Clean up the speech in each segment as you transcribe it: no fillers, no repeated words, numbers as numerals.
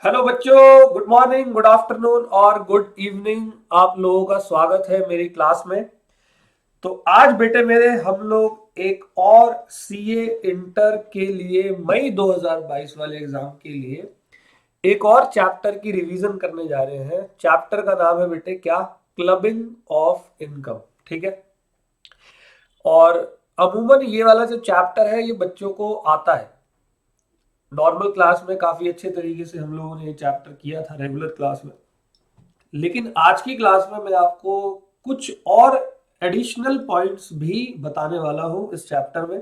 Hello बच्चों, good morning, good afternoon और good evening. आप लोगों का स्वागत है मेरी क्लास में। तो आज बेटे मेरे हम लोग एक और सीए इंटर के लिए मई 2022 वाले एग्जाम के लिए एक और चैप्टर की रिवीजन करने जा रहे हैं। चैप्टर का नाम है बेटे क्या? Clubbing of income. ठीक है। और अमूमन ये वाला जो चैप्टर है ये बच्चों को आता है। नॉर्मल क्लास में काफी अच्छे तरीके से हम लोगों ने ये चैप्टर किया था रेगुलर क्लास में। लेकिन आज की क्लास में मैं आपको कुछ और एडिशनल पॉइंट्स भी बताने वाला हूं इस चैप्टर में।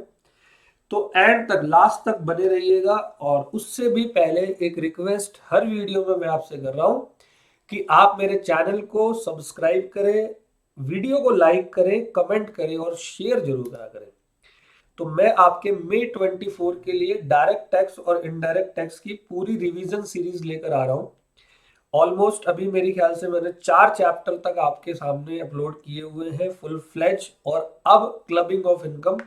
तो एंड तक, लास्ट तक बने रहिएगा। और उससे भी पहले एक रिक्वेस्ट हर वीडियो में मैं आपसे कर रहा हूं कि आप मेरे चैनल को सब्सक्राइब करें, वीडियो को लाइक करें, कमेंट करें और शेयर जरूर करा करें। तो मैं आपके मई 24 के लिए डायरेक्ट टैक्स और इनडायरेक्ट टैक्स की पूरी रिवीजन सीरीज लेकर आ रहा हूं। ऑलमोस्ट अभी मेरे ख्याल से मैंने 4 चैप्टर तक आपके सामने अपलोड किए हुए हैं फुल फ्लेज। और अब क्लबिंग ऑफ इनकम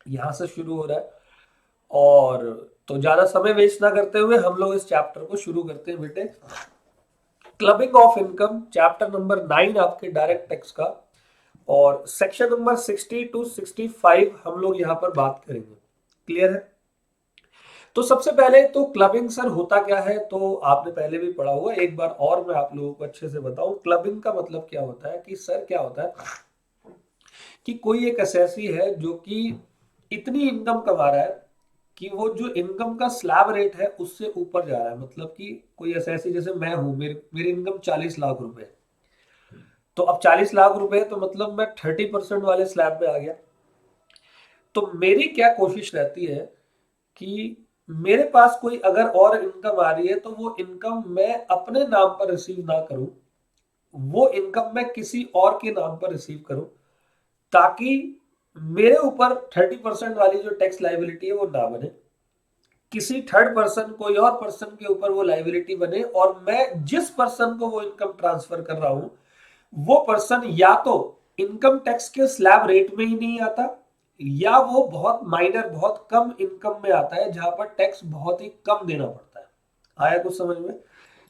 यहां से शुरू हो रहा है। और तो ज्यादा समय वेस्ट ना करते हुए हम लोग इस चैप्टर को शुरू करते हैं बेटे। Clubbing of income chapter number 9 आपके डायरेक्ट टैक्स का। और सेक्शन नंबर 60 टू 65 हम लोग यहाँ पर बात करेंगे। क्लियर है? तो सबसे पहले तो क्लबिंग सर होता क्या है, तो आपने पहले भी पढ़ा हुआ, एक बार और मैं आप लोगों को अच्छे से बताऊं। क्लबिंग का मतलब क्या होता है कि सर क्या होता है कि कोई एक एसएससी है जो कि इतनी इनकम कमा रहा है कि वो जो इनकम का स्लैब रेट है उससे ऊपर जा रहा है। मतलब कि कोई एसएससी जैसे मैं हूं, मेरी इनकम 40 लाख रुपए। तो अब 40 लाख रुपए तो मतलब मैं 30% वाले स्लैब पे आ गया। तो मेरी क्या कोशिश रहती है कि मेरे पास कोई अगर और इनकम आ रही है तो वो इनकम मैं अपने नाम पर रिसीव ना करूं, वो इनकम मैं किसी और के नाम पर रिसीव करूं, ताकि मेरे ऊपर 30% वाली जो टैक्स लाइबिलिटी है वो ना बने, किसी थर्ड पर्सन, कोई और पर्सन के ऊपर वो लाइबिलिटी बने। और मैं जिस पर्सन को वो इनकम ट्रांसफर कर रहा हूं वो पर्सन या तो इनकम टैक्स के स्लैब रेट में ही नहीं आता, या वो बहुत माइनर, बहुत कम इनकम में आता है जहां पर टैक्स बहुत ही कम देना पड़ता है। आया कुछ समझ में?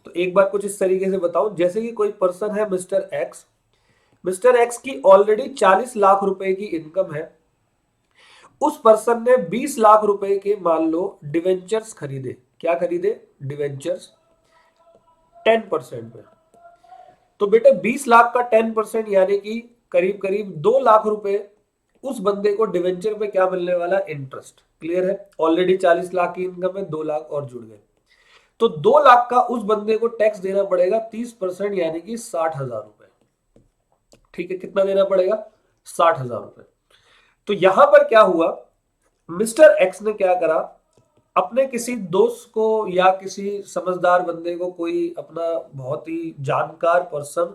तो एक बार कुछ इस तरीके से बताऊं, जैसे कि कोई पर्सन है मिस्टर एक्स। मिस्टर एक्स की ऑलरेडी 40 लाख रुपए की इनकम है। उस पर्सन ने 20 लाख रुपए के मान लो डिवेंचर्स खरीदे। क्या खरीदे? डिवेंचर्स 10% में। तो बेटे 20 लाख का 10% यानी कि करीब करीब 2 लाख रुपए उस बंदे को डिवेंचर पे क्या मिलने वाला? इंटरेस्ट। क्लियर है? ऑलरेडी 40 लाख की इनकम है, 2 लाख और जुड़ गए। तो 2 लाख का उस बंदे को टैक्स देना पड़ेगा 30%, यानी कि 60,000 रुपए। ठीक है, कितना देना पड़ेगा? 60,000 रुपए। तो यहां पर क्या हुआ, मिस्टर एक्स ने क्या करा, अपने किसी दोस्त को या किसी समझदार बंदे को, कोई अपना बहुत ही जानकार पर्सन,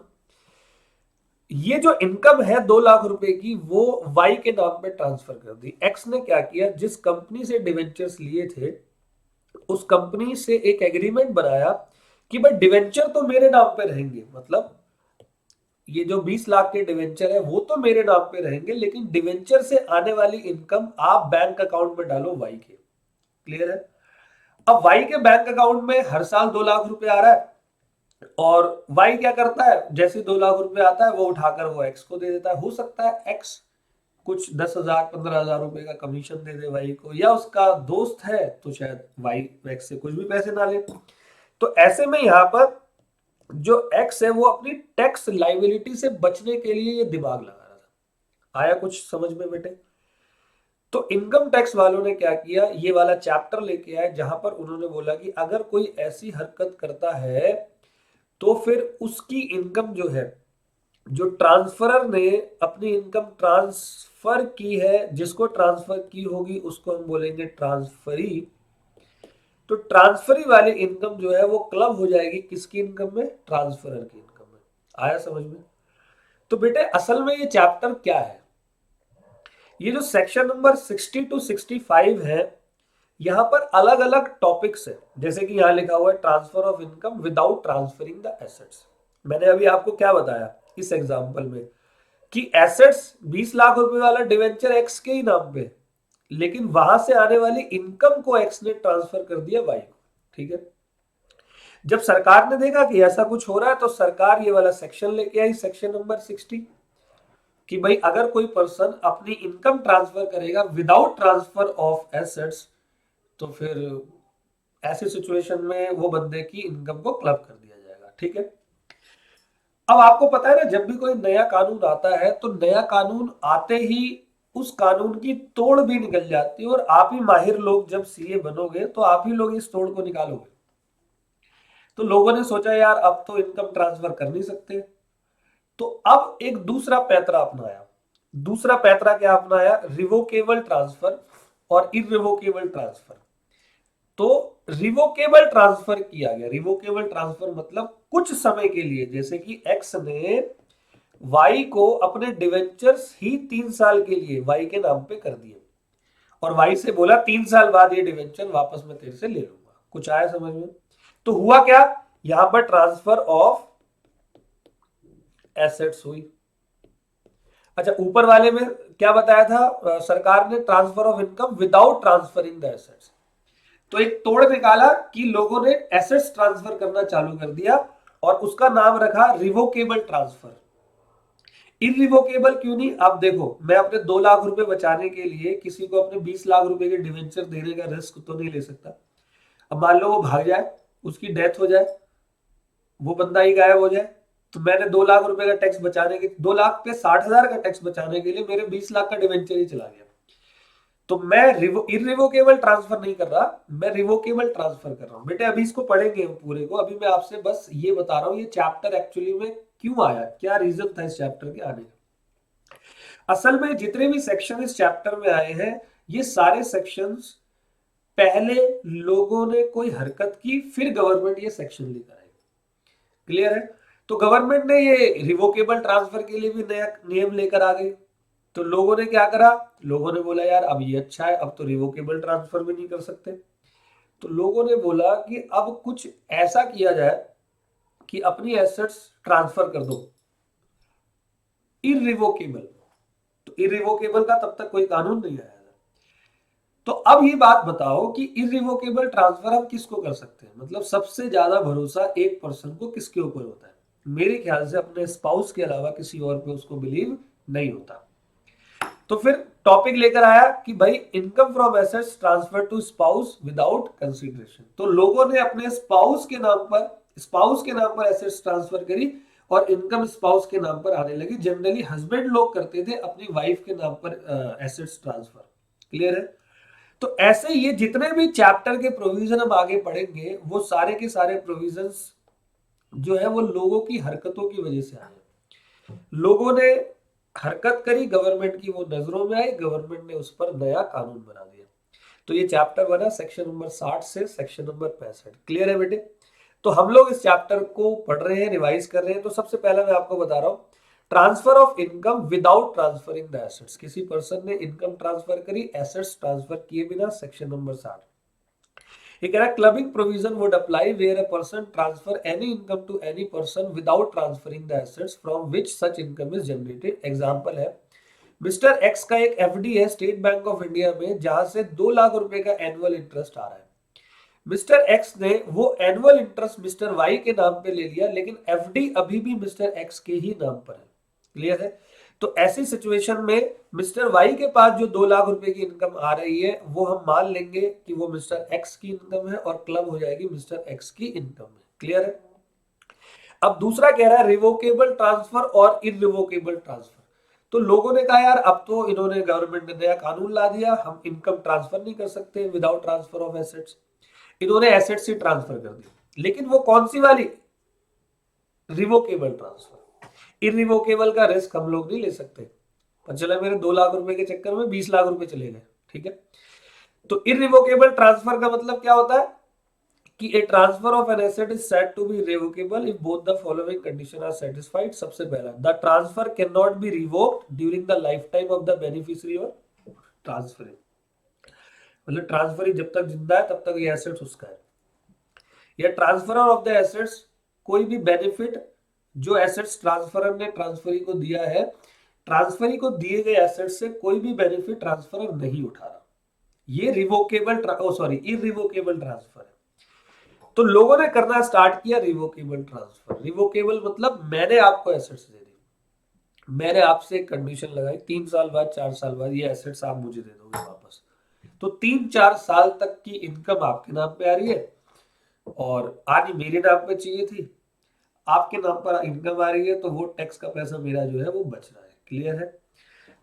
ये जो इनकम है 2 लाख रुपए की वो वाई के नाम पे ट्रांसफर कर दी। एक्स ने क्या किया, जिस कंपनी से डिवेंचर्स लिए थे उस कंपनी से एक एग्रीमेंट बनाया कि भाई डिवेंचर तो मेरे नाम पे रहेंगे, मतलब ये जो 20 लाख के डिवेंचर है वो तो मेरे नाम पे रहेंगे, लेकिन डिवेंचर से आने वाली इनकम आप बैंक अकाउंट में डालो वाई के। क्लियर है? अब वाई के बैंक अकाउंट में हर साल 2 लाख रुपए आ रहा है। और वाई क्या करता है, जैसे 2 लाख रुपए आता है वो उठाकर वो एक्स को दे देता है। हो सकता है एक्स कुछ 10,000 15,000 रुपए का कमीशन दे दे वाई को, या उसका दोस्त है तो शायद वाई एक्स से कुछ भी पैसे ना ले। तो ऐसे में यहां पर जो एक्स है वो अपनी टैक्स लाइबिलिटी से बचने के लिए ये दिमाग लगा रहा था। आया कुछ समझ में बेटे? तो इनकम टैक्स वालों ने क्या किया, ये वाला चैप्टर लेके आए जहां पर उन्होंने बोला कि अगर कोई ऐसी हरकत करता है तो फिर उसकी इनकम जो है, जो ट्रांसफरर ने अपनी इनकम ट्रांसफर की है, जिसको ट्रांसफर की होगी उसको हम बोलेंगे ट्रांसफरी। तो ट्रांसफरी वाली इनकम जो है वो क्लब हो जाएगी किसकी इनकम में? ट्रांसफरर की इनकम में। आया समझ में? तो बेटे असल में ये चैप्टर क्या है, ये जो सेक्शन नंबर 60 टू 65 है, यहां पर अलग अलग टॉपिक्स है। जैसे कि यहां लिखा हुआ है transfer of income without transferring the assets. मैंने अभी आपको क्या बताया इस एग्जांपल में कि एसेट्स 20 लाख रुपए वाला डिवेंचर एक्स के ही नाम पे, लेकिन वहां से आने वाली इनकम को एक्स ने ट्रांसफर कर दिया वाई को। ठीक है? जब सरकार ने देखा कि ऐसा कुछ हो रहा है तो सरकार ये वाला सेक्शन लेके आई, सेक्शन नंबर 60, कि भाई अगर कोई पर्सन अपनी इनकम ट्रांसफर करेगा विदाउट ट्रांसफर ऑफ एसेट्स तो फिर ऐसी सिचुएशन में वो बंदे की इनकम को क्लब कर दिया जाएगा। ठीक है। अब आपको पता है ना, जब भी कोई नया कानून आता है तो नया कानून आते ही उस कानून की तोड़ भी निकल जाती है, और आप ही माहिर लोग जब सीए बनोगे तो आप ही लोग इस तोड़ को निकालोगे। तो लोगों ने सोचा यार अब तो इनकम ट्रांसफर कर नहीं सकते, तो अब एक दूसरा पैतरा अपनाया। दूसरा पैतरा क्या अपनाया? रिवोकेबल ट्रांसफर और इररिवोकेबल ट्रांसफर। तो रिवोकेबल ट्रांसफर किया गया। रिवोकेबल ट्रांसफर मतलब कुछ समय के लिए, जैसे कि एक्स ने वाई को अपने डिवेंचर्स ही 3 साल के लिए वाई के नाम पे कर दिए, और वाई से बोला 3 साल बाद ये डिवेंचर वापस मैं तेरे से ले लूंगा। कुछ आया समझ में? तो हुआ क्या, यहां पर ट्रांसफर ऑफ एसेट्स हुई। अच्छा, ऊपर वाले में क्या बताया था सरकार ने? Transfer of income without transferring the assets. तो एक तोड़ निकाला कि लोगों ने एसेट्स ट्रांसफर करना चालू कर दिया, और उसका नाम रखा रिवोकेबल ट्रांसफर। इररिवोकेबल क्यों नहीं? आप देखो, मैं अपने 2 लाख रुपए बचाने के लिए किसी को अपने 20 लाख रुपए के डिवेंचर देने का रिस्क तो नहीं ले सकता। अब मान लो वो भाग जाए, उसकी डेथ हो जाए, वो बंदा ही गायब हो जाए, तो मैंने 2 लाख रुपए का टैक्स बचाने के 2 लाख पे 60,000 का टैक्स बचाने के लिए मेरे 20 लाख का डिवेंचर ही चला गया। तो मैं इररिवोकेबल ट्रांसफर नहीं कर रहा, मैं रिवोकेबल ट्रांसफर कर रहा हूं। बेटे अभी इसको पढ़ेंगे हम पूरे को, अभी मैं आपसे बस ये बता रहा हूं ये चैप्टर एक्चुअली में क्यों आया, क्या रीजन था इस चैप्टर के आने का। असल में जितने भी सेक्शन इस चैप्टर में आए हैं, ये सारे सेक्शंस पहले लोगों ने कोई हरकत की, फिर गवर्नमेंट ये सेक्शन लेकर आई। क्लियर है? तो गवर्नमेंट ने ये रिवोकेबल ट्रांसफर के लिए भी नया नियम लेकर आ गई। तो लोगों ने क्या करा? लोगों ने बोला यार अब ये अच्छा है, अब तो रिवोकेबल ट्रांसफर भी नहीं कर सकते। तो लोगों ने बोला कि अब कुछ ऐसा किया जाए कि अपनी एसेट्स ट्रांसफर कर दो इररिवोकेबल। तो इररिवोकेबल का तब तक कोई कानून नहीं आया था। तो अब ये बात बताओ कि इररिवोकेबल ट्रांसफर हम किसको कर सकते हैं? मतलब सबसे ज्यादा भरोसा एक पर्सन को किसके ऊपर होता है? मेरे ख्याल से अपने स्पाउस के अलावा किसी और पे उसको बिलीव नहीं होता। तो फिर टॉपिक लेकर आया कि भाई income from assets transfer to spouse without consideration. तो लोगों ने अपने स्पाउस के नाम पर एसेट्स ट्रांसफर करी, और इनकम स्पाउस के नाम पर आने लगी। जनरली हस्बैंड लोग करते थे अपनी वाइफ के नाम पर एसेट्स ट्रांसफर। क्लियर है? तो ऐसे ये जितने भी चैप्टर के प्रोविजन हम आगे पढ़ेंगे, वो सारे के सारे प्रोविजंस जो है वो लोगों की हरकतों की वजह से आए। लोगों ने हरकत करी, गवर्नमेंट की वो नजरों में आई, गवर्नमेंट ने उस पर नया कानून बना दिया। तो ये चैप्टर बना सेक्शन नंबर 60 से सेक्शन नंबर 65। क्लियर है बेटे? तो हम लोग इस चैप्टर को पढ़ रहे हैं, रिवाइज कर रहे हैं। तो सबसे पहले मैं आपको बता रहा हूं, transfer of income without transferring the assets. किसी पर्सन ने इनकम ट्रांसफर करी एसेट्स ट्रांसफर किए बिना, सेक्शन नंबर 60। ये कह रहा है clubbing provision would apply where a person transfer any income to any person without transferring the assets from which such income is generated. Example है, mister X का एक एफडी है स्टेट बैंक ऑफ इंडिया में, जहां से 2 लाख रुपए का annual interest आ रहा है। मिस्टर एक्स ने वो एनुअल इंटरेस्ट मिस्टर वाई के नाम पे ले लिया, लेकिन एफडी अभी भी मिस्टर एक्स के ही नाम पर है। क्लियर है? तो ऐसी सिचुएशन में मिस्टर वाई के पास जो 2 लाख रुपए की इनकम आ रही है, वो हम मान लेंगे कि वो मिस्टर एक्स की इनकम है, और क्लब हो जाएगी मिस्टर एक्स की इनकम है। क्लियर है? अब दूसरा कह रहा है रिवोकेबल ट्रांसफर और इररिवोकेबल ट्रांसफर। तो लोगों ने कहा यार अब तो इन्होंने, गवर्नमेंट ने नया कानून ला दिया, हम इनकम ट्रांसफर नहीं कर सकते विदाउट ट्रांसफर ऑफ एसेट्स। इन्होंने एसेट्स ही ट्रांसफर कर दी, लेकिन वो कौन सी वाली? Revocable transfer. इररिवोकेबल का रिस्क हम लोग नहीं ले सकते। पर चला मेरे 2 लाख रुपए के चक्कर में 20 लाख रुपए चले गए। ठीक है? तो इररिवोकेबल ट्रांसफर का मतलब क्या होता है कि a transfer of an asset is said to be revocable if both the following condition are satisfied. सबसे पहला, the transfer can not be revoked during the life time of the beneficiary और transfer. मतलब transfer जब तक जिंदा है तब तक ये एसेट्स उसका है। या ट्रांसफर ऑफ द एसेट्स, कोई भी बेनिफिट जो एसेट्स ट्रांसफरर ने ट्रांसफरी को दिया है, ट्रांसफरी को दिए गए एसेट्स से कोई भी बेनिफिट ट्रांसफरर नहीं उठा रहा, ये रिवोकेबल इररिवोकेबल ट्रांसफर है। तो लोगों ने करना स्टार्ट किया रिवोकेबल ट्रांसफर। रिवोकेबल मतलब मैंने आपको एसेट्स दे दी, मैंने आपसे एक कंडीशन लगाई 3 साल बाद 4 साल बाद ये एसेट्स आप मुझे दे दोगे वापस। तो 3-4 साल तक की इनकम आपके नाम पे आ रही है और आनी मेरे नाम पे चाहिए थी, आपके नाम पर इनकम आ रही है, तो वो टैक्स का पैसा मेरा जो है वो बच रहा है। क्लियर है?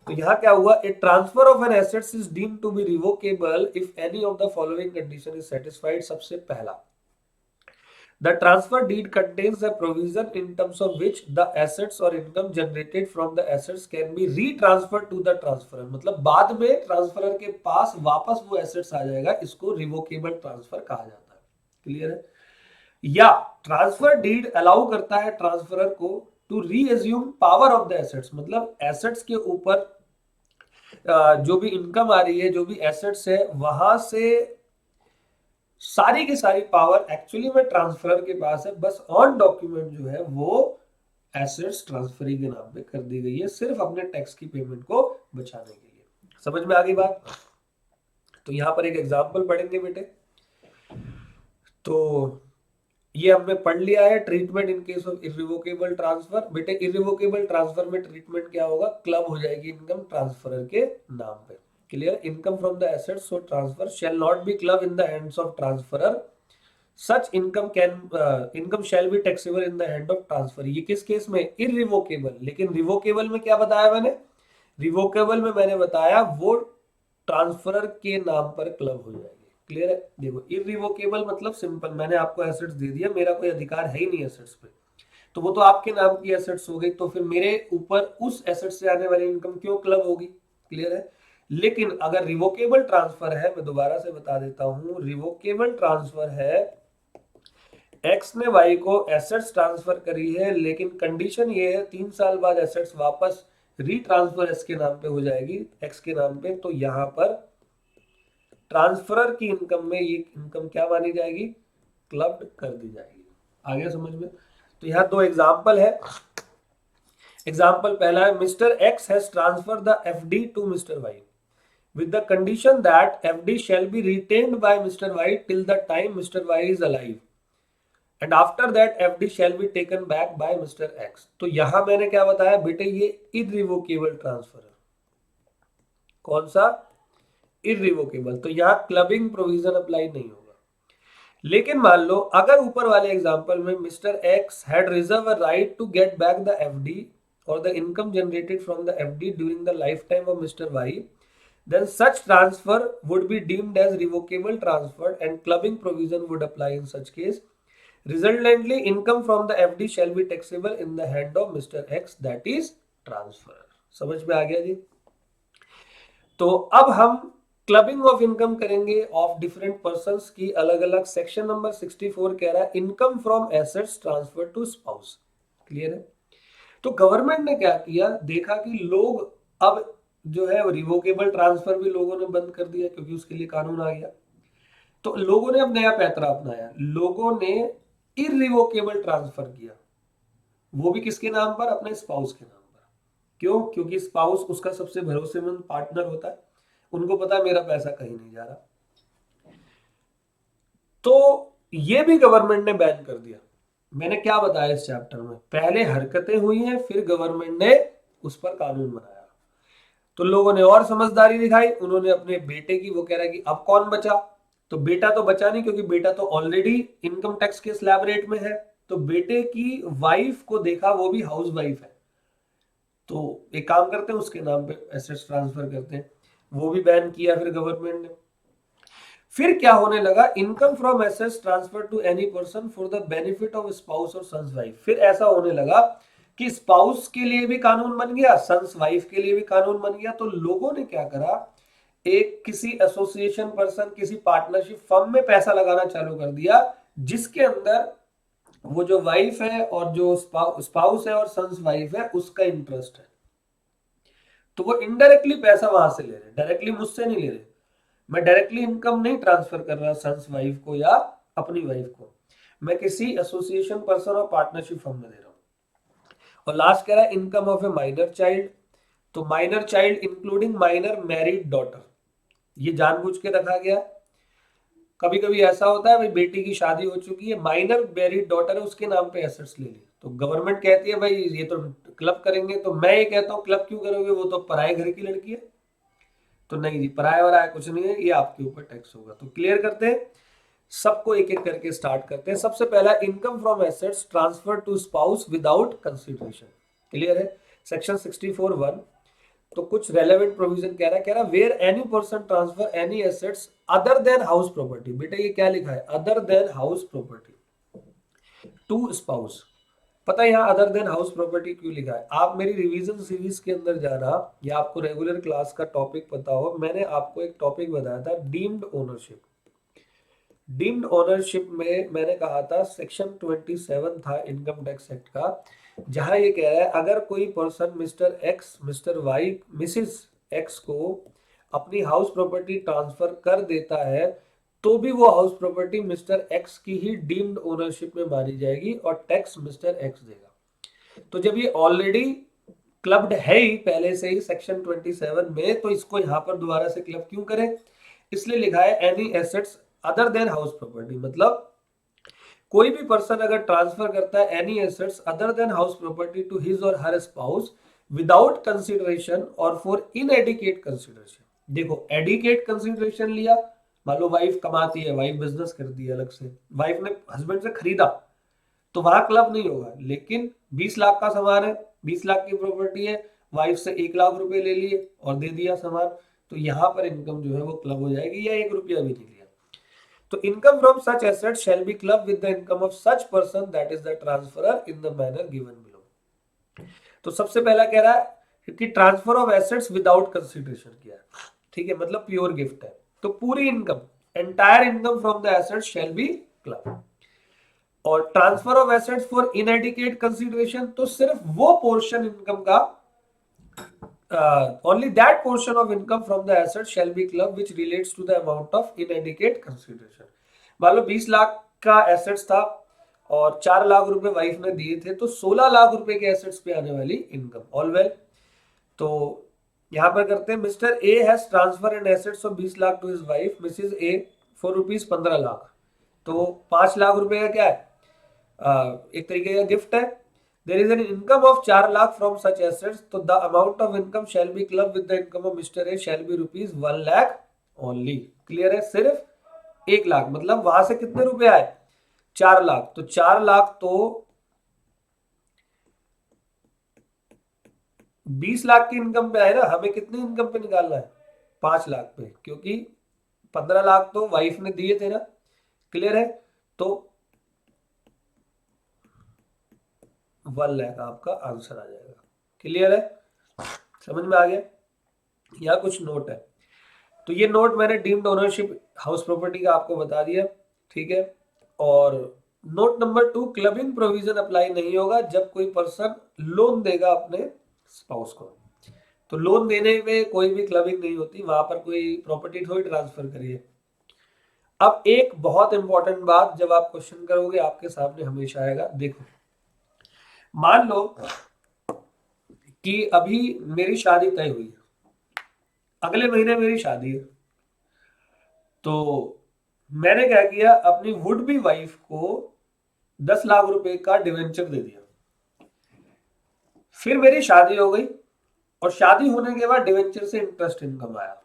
तो यहाँ क्या हुआ, a transfer of an assets is deemed to be revocable if any of the following condition is satisfied. सबसे पहला, the transfer deed contains a provision in terms of which the assets or income generated from the assets can be retransferred to the transferor। मतलब बाद में transferor के पास वापस वो assets आ जाएगा, इसको रिवोकेबल ट्रांसफर कहा जाता है। क्लियर है? या ट्रांसफर डीड अलाउ करता है ट्रांसफरर को to reassume power of the assets, मतलब एसेट्स के ऊपर जो भी इनकम आ रही है, जो भी एसेट्स है, वहां से सारी की सारी पावर एक्चुअली में ट्रांसफरर के पास है, बस ऑन डॉक्यूमेंट जो है वो एसेट्स ट्रांसफरी के नाम पे कर दी गई है, सिर्फ अपने टैक्स की पेमेंट को बचाने के लिए। समझ में आ गई बात? तो यहां पर एक एग्जांपल पढ़ेंगे बेटे। तो ये हमने पढ़ लिया है, treatment in case of irrevocable transfer. बेटे इररिवोकेबल ट्रांसफर में ट्रीटमेंट क्या होगा, क्लब हो जाएगी इनकम ट्रांसफरर के नाम पे। Clear? Income from the assets so transfer shall not be club in the hands of transferor, such income shall be taxable in the hand of transfer. ये किस केस में? इररिवोकेबल। लेकिन revocable में क्या बताया मैंने? रिवोकेबल में मैंने बताया वो ट्रांसफरर के नाम पर क्लब हो जाएगी। क्लियर है? देखो इररिवोकेबल मतलब सिंपल, मैंने आपको एसेट्स दे दिया, मेरा कोई अधिकार है ही नहीं एसेट्स पे, तो वो तो आपके नाम की एसेट्स हो गई, तो फिर मेरे ऊपर उस एसेट से आने वाली इनकम क्यों क्लब होगी? क्लियर है? लेकिन अगर रिवोकेबल ट्रांसफर है, मैं दोबारा से बता देता हूं, रिवोकेबल ट्रांसफर है, एक्स ने वाई को एसेट्स ट्रांसफर करी है, लेकिन कंडीशन ये है 3 साल बाद एसेट्स वापस रीट्रांसफर एक्स के नाम पे हो जाएगी, एक्स के नाम पे, तो यहां पर ट्रांसफरर की इनकम में ये इनकम क्या मानी जाएगी? क्लब्ड कर दी जाएगी। आ गया समझ में? तो यहाँ दो एग्जाम्पल है। एग्जाम्पल पहला है, mister X has transfer the FD to mister Y with the condition that FD shall be retained by Mr. Y till the time Mr. Y is alive and after that FD shall be taken back by Mr. X। तो यहां मैंने क्या बताया बेटे, ये irrevocable transfer है। कौन सा? इररिवोकेबल। तो यहां क्लबिंग प्रोविजन अप्लाई नहीं होगा। लेकिन मान लो अगर ऊपर वाले एग्जांपल में mister x had reserve a right to get back the FD और the income generated from the FD during the life time of mister y, then such transfer would be deemed as revocable transfer and clubbing provision would apply in such case। Resultantly, income from the FD shall be taxable in the hand of Mr. X, that is transfer। समझ में आ गया जी? तो अब हम clubbing of income करेंगे of different persons की अलग अलग। सेक्शन नंबर 64 कह रहा है income from assets transfer to spouse. Clear है? तो गवर्नमेंट ने क्या किया, देखा कि लोग अब जो है रिवोकेबल ट्रांसफर भी लोगों ने बंद कर दिया क्योंकि उसके लिए कानून आ गया, तो लोगों ने अब नया पैतरा अपनाया, लोगों ने इररिवोकेबल ट्रांसफर किया, वो भी किसके नाम पर? अपने स्पाउस के नाम पर। क्यों? क्योंकि स्पाउस उसका सबसे भरोसेमंद पार्टनर होता है, उनको पता है मेरा पैसा कहीं नहीं जा रहा। तो ये भी गवर्नमेंट ने बैन कर दिया। मैंने क्या बताया इस चैप्टर में, पहले हरकतें हुई हैं, फिर गवर्नमेंट ने उस पर कानून बनाया। तो लोगों ने और समझदारी दिखाई, उन्होंने अपने बेटे की, वो कह रहा है कि अब कौन बचा, तो बेटा तो बचा नहीं क्योंकि बेटा तो ऑलरेडी इनकम टैक्स के स्लैब रेट में है, तो बेटे की वाइफ को देखा, वो भी हाउस वाइफ है, तो एक काम करते हैं उसके नाम पे एसेट्स ट्रांसफर करते हैं, वो भी बैन किया फिर गवर्नमेंट ने। फिर क्या होने लगा, income from assets transfer to any person for the benefit of spouse और सन्स वाइफ। फिर ऐसा होने लगा कि स्पाउस के लिए भी कानून बन गया, सन्स वाइफ के लिए भी कानून बन गया। तो लोगों ने क्या करा, एक किसी एसोसिएशन पर्सन, किसी पार्टनरशिप फर्म में पैसा लगाना चालू कर दिया, जिसके अंदर वो जो वाइफ है और जो स्पाउस है और सन्स वाइफ है उसका इंटरेस्ट है। तो वो इनडायरेक्टली पैसा वहां से ले रहे, डायरेक्टली मुझसे नहीं ले रहे। मैं डायरेक्टली इनकम नहीं ट्रांसफर कर रहा सन्स वाइफ को या अपनी वाइफ को, मैं किसी एसोसिएशन पर्सन और पार्टनरशिप फर्म में दे रहा हूं। और लास्ट कह रहा है income of a minor child. तो minor child including minor married daughter, ये जानबूझ के रखा गया। कभी कभी ऐसा होता है भाई बेटी की शादी हो चुकी है, माइनर मैरिड डॉटर है, उसके नाम पे एसेट्स ले लिए, तो गवर्नमेंट कहती है भाई ये तो क्लब करेंगे, तो मैं ये कहता हूँ क्लब क्यों करोगे, वो तो पराए घर की लड़की है। तो नहीं जी, पराया वराया कुछ नहीं है, ये आपके ऊपर टैक्स होगा। तो क्लियर करते हैं, सबको एक एक करके स्टार्ट करते हैं। सबसे पहला, income from assets transfer to spouse without consideration. Clear है, सेक्शन 64(1). तो कुछ रेलेवेंट प्रोविजन कह रहा है where any person transfer any assets other than house property. बेटा ये क्या लिखा है, other than house property to spouse. पता है यहाँ अदर देन हाउस प्रॉपर्टी क्यों लिखा है? आप मेरी रिवीजन सीरीज के अंदर जाना, या आपको रेगुलर क्लास का टॉपिक पता हो, मैंने आपको एक टॉपिक बताया था डीम्ड ओनरशिप। डीम्ड ओनरशिप में मैंने कहा था सेक्शन 27 था इनकम टैक्स एक्ट का, जहां ये कह रहा है अगर कोई person mister X, mister Y, missus X को अपनी हाउस प्रॉपर्टी ट्रांसफर कर देता है, तो भी वो हाउस प्रॉपर्टी मिस्टर एक्स की ही डीम्ड ओनरशिप में मानी जाएगी और टैक्स मिस्टर एक्स देगा। तो जब ये ऑलरेडी क्लब्ड है ही पहले से ही सेक्शन 27 में, तो इसको यहां पर दोबारा से क्लब क्यों करें? इसलिए लिखा है any assets other than house property, मतलब कोई भी पर्सन अगर ट्रांसफर करता है any assets other than house property to his और हर स्पाउस विदाउट कंसिडरेशन और फॉर इनएडिकेट कंसिडरेशन। देखो एडिकेट कंसिडरेशन लिया, मान लो वाइफ कमाती है, वाइफ बिजनेस करती है अलग से, वाइफ ने हस्बैंड से खरीदा, तो वहां क्लब नहीं होगा। लेकिन 20 लाख का सामान है, 20 लाख की प्रॉपर्टी है, वाइफ से 1 लाख रुपए ले लिए और दे दिया सामान, तो यहां पर इनकम जो है वो क्लब हो जाएगी, या 1 रुपया भी नहीं लिया। तो income from such asset shell be club with the income of such person that is the transferor in the manner given below. तो सबसे पहला कह रहा है कि transfer of assets without consideration किया है, ठीक है, मतलब प्योर गिफ्ट है, तो पूरी income, entire income from the assets shall be club. और transfer of assets for inadequate consideration, तो सिर्फ वो पोर्शन इनकम का, only that portion of income from the asset shall be clubbed which relates to the amount of inadequate consideration। मान लो 20 लाख का assets था और 4 लाख रुपए वाइफ ने दिए थे, तो 16 लाख रुपए के एसेट्स पे आने वाली इनकम। ऑल वेल, तो यहां पर करते हैं, mister A has transfer and assets of 20 lakh to his wife missus A for rupees 15 lakh. तो 5 लाख रुपए का क्या है, एक तरीके का गिफ्ट है। There is an income of 4 lakh from such assets, तो the amount of income shall be clubbed with the income of Mr. A shall be rupees 1 lakh only। Clear है, सिर्फ 1 लाख, मतलब वहां से कितने रुपए आए, 4 लाख। तो 4 लाख तो 20 लाख की इनकम पे आए ना, हमें कितनी इनकम पे निकालना है, 5 लाख पे, क्योंकि 15 लाख तो वाइफ ने दिए थे ना। क्लियर है, तो 1 लाख आपका आंसर आ जाएगा। क्लियर है, समझ में आ गया? यहाँ कुछ नोट है, तो ये नोट मैंने डीम्ड ओनरशिप हाउस प्रॉपर्टी का आपको बता दिया, ठीक है। और note number 2, clubbing provision apply नहीं होगा जब कोई पर्सन लोन देगा अपने स्पाउस को। तो लोन देने में कोई भी क्लबिंग नहीं होती, वहां पर कोई प्रॉपर्टी थोड़ी ट्रांसफर करिए। अब एक बहुत इंपॉर्टेंट बात, जब आप क्वेश्चन करोगे आपके सामने हमेशा आएगा। देखो, मान लो कि अभी मेरी शादी तय हुई है, अगले महीने मेरी शादी है, तो मैंने क्या किया, अपनी वुड बी वाइफ को 10 लाख रुपए का डिवेंचर दे दिया। फिर मेरी शादी हो गई, और शादी होने के बाद डिवेंचर से इंटरेस्ट इनकम आया,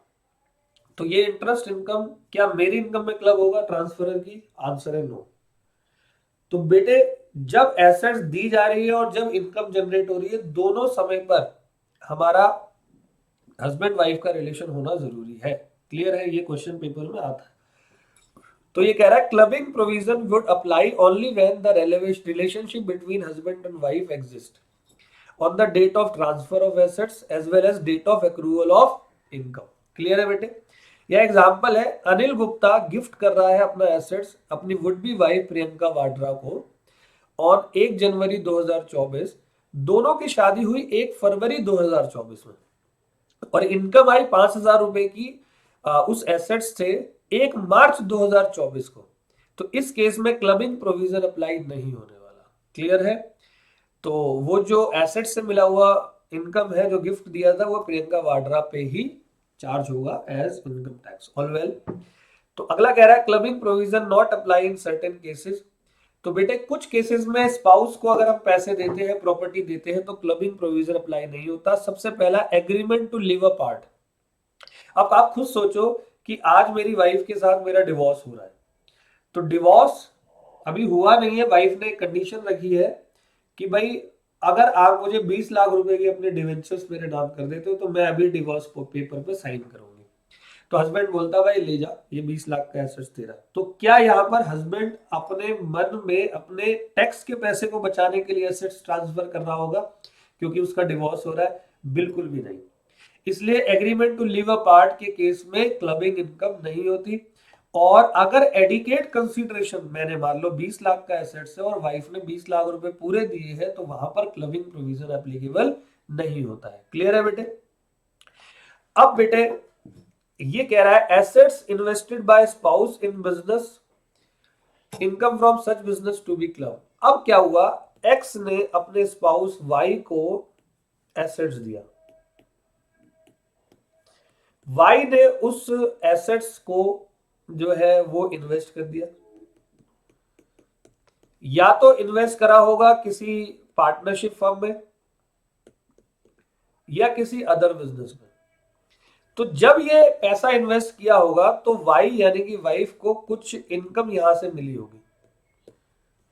तो ये इंटरेस्ट इनकम क्या मेरी इनकम में क्लब होगा ट्रांसफर की? आंसर है नो। तो बेटे, जब एसेट्स दी जा रही है और जब इनकम जनरेट हो रही है, दोनों समय पर हमारा हस्बैंड वाइफ का रिलेशन होना जरूरी है। क्लियर है, ये क्वेश्चन पेपर में आता है। तो ये कह रहा है clubbing provision would apply only when the relationship between husband and wife exist on the date of transfer of assets as well as date of accrual of income. Clear है बेटे? यह एग्जांपल है, अनिल गुप्ता गिफ्ट कर रहा है अपना assets अपनी would be wife Priyanka Vadra को ऑन 1 जनवरी 2024। दोनों की शादी हुई 1 फरवरी 2024 में, और इनकम आई 5,000 रुपए की उस एसेट्स से 1 मार्च 2024 को। तो इस केस में क्लबिंग प्रोविजन अप्लाई नहीं होने वाला। क्लियर है? तो वो जो एसेट से मिला हुआ इनकम है, जो गिफ्ट दिया था, वो प्रियंका वाड्रा पे ही चार्ज होगा as income tax. All well, तो अगला कह रहा है clubbing provision not apply in certain cases. तो बेटे कुछ केसेस में स्पाउस को अगर हम पैसे देते हैं, प्रॉपर्टी देते हैं, तो क्लबिंग प्रोविजन अप्लाई नहीं होता। सबसे पहला agreement to live apart. अब आप खुद सोचो कि आज मेरी वाइफ के साथ मेरा डिवोर्स हो रहा है, तो डिवोर्स अभी हुआ नहीं है, वाइफ ने कंडीशन रखी है कि भाई अगर आप मुझे 20 लाख रुपए के अपने डिवेंचर्स मेरे नाम कर देते हो तो मैं अभी डिवोर्स पेपर पे साइन करूंगी। तो हस्बैंड बोलता भाई ले जा, ये 20 लाख का एसेट्स तेरा। तो क्या यहाँ पर हस्बैंड अपने मन में अपने टैक्स के पैसे को बचाने के लिए एसेट्स ट्रांसफर कर रहा होगा क्योंकि उसका डिवोर्स हो रहा है? बिल्कुल भी नहीं। इसलिए agreement to live apart के केस में क्लबिंग इनकम नहीं होती। और अगर एडिकेट कंसीडरेशन, मैंने मान लो 20 लाख का एसेट्स है और वाइफ ने 20 लाख रुपए पूरे दिए हैं, तो वहां पर क्लबिंग प्रोविजन एप्लीकेबल नहीं होता है। क्लियर है बेटे? अब बेटे ये कह रहा है assets invested by spouse in business, income from such business to be club. अब क्या हुआ, एक्स ने अपने स्पाउस वाई को एसेट्स दिया, वाई ने उस एसेट्स को जो है वो इन्वेस्ट कर दिया। या तो इन्वेस्ट करा होगा किसी पार्टनरशिप फर्म में या किसी अदर बिजनेस में। तो जब ये पैसा इन्वेस्ट किया होगा तो वाई यानी कि वाइफ को कुछ इनकम यहां से मिली होगी।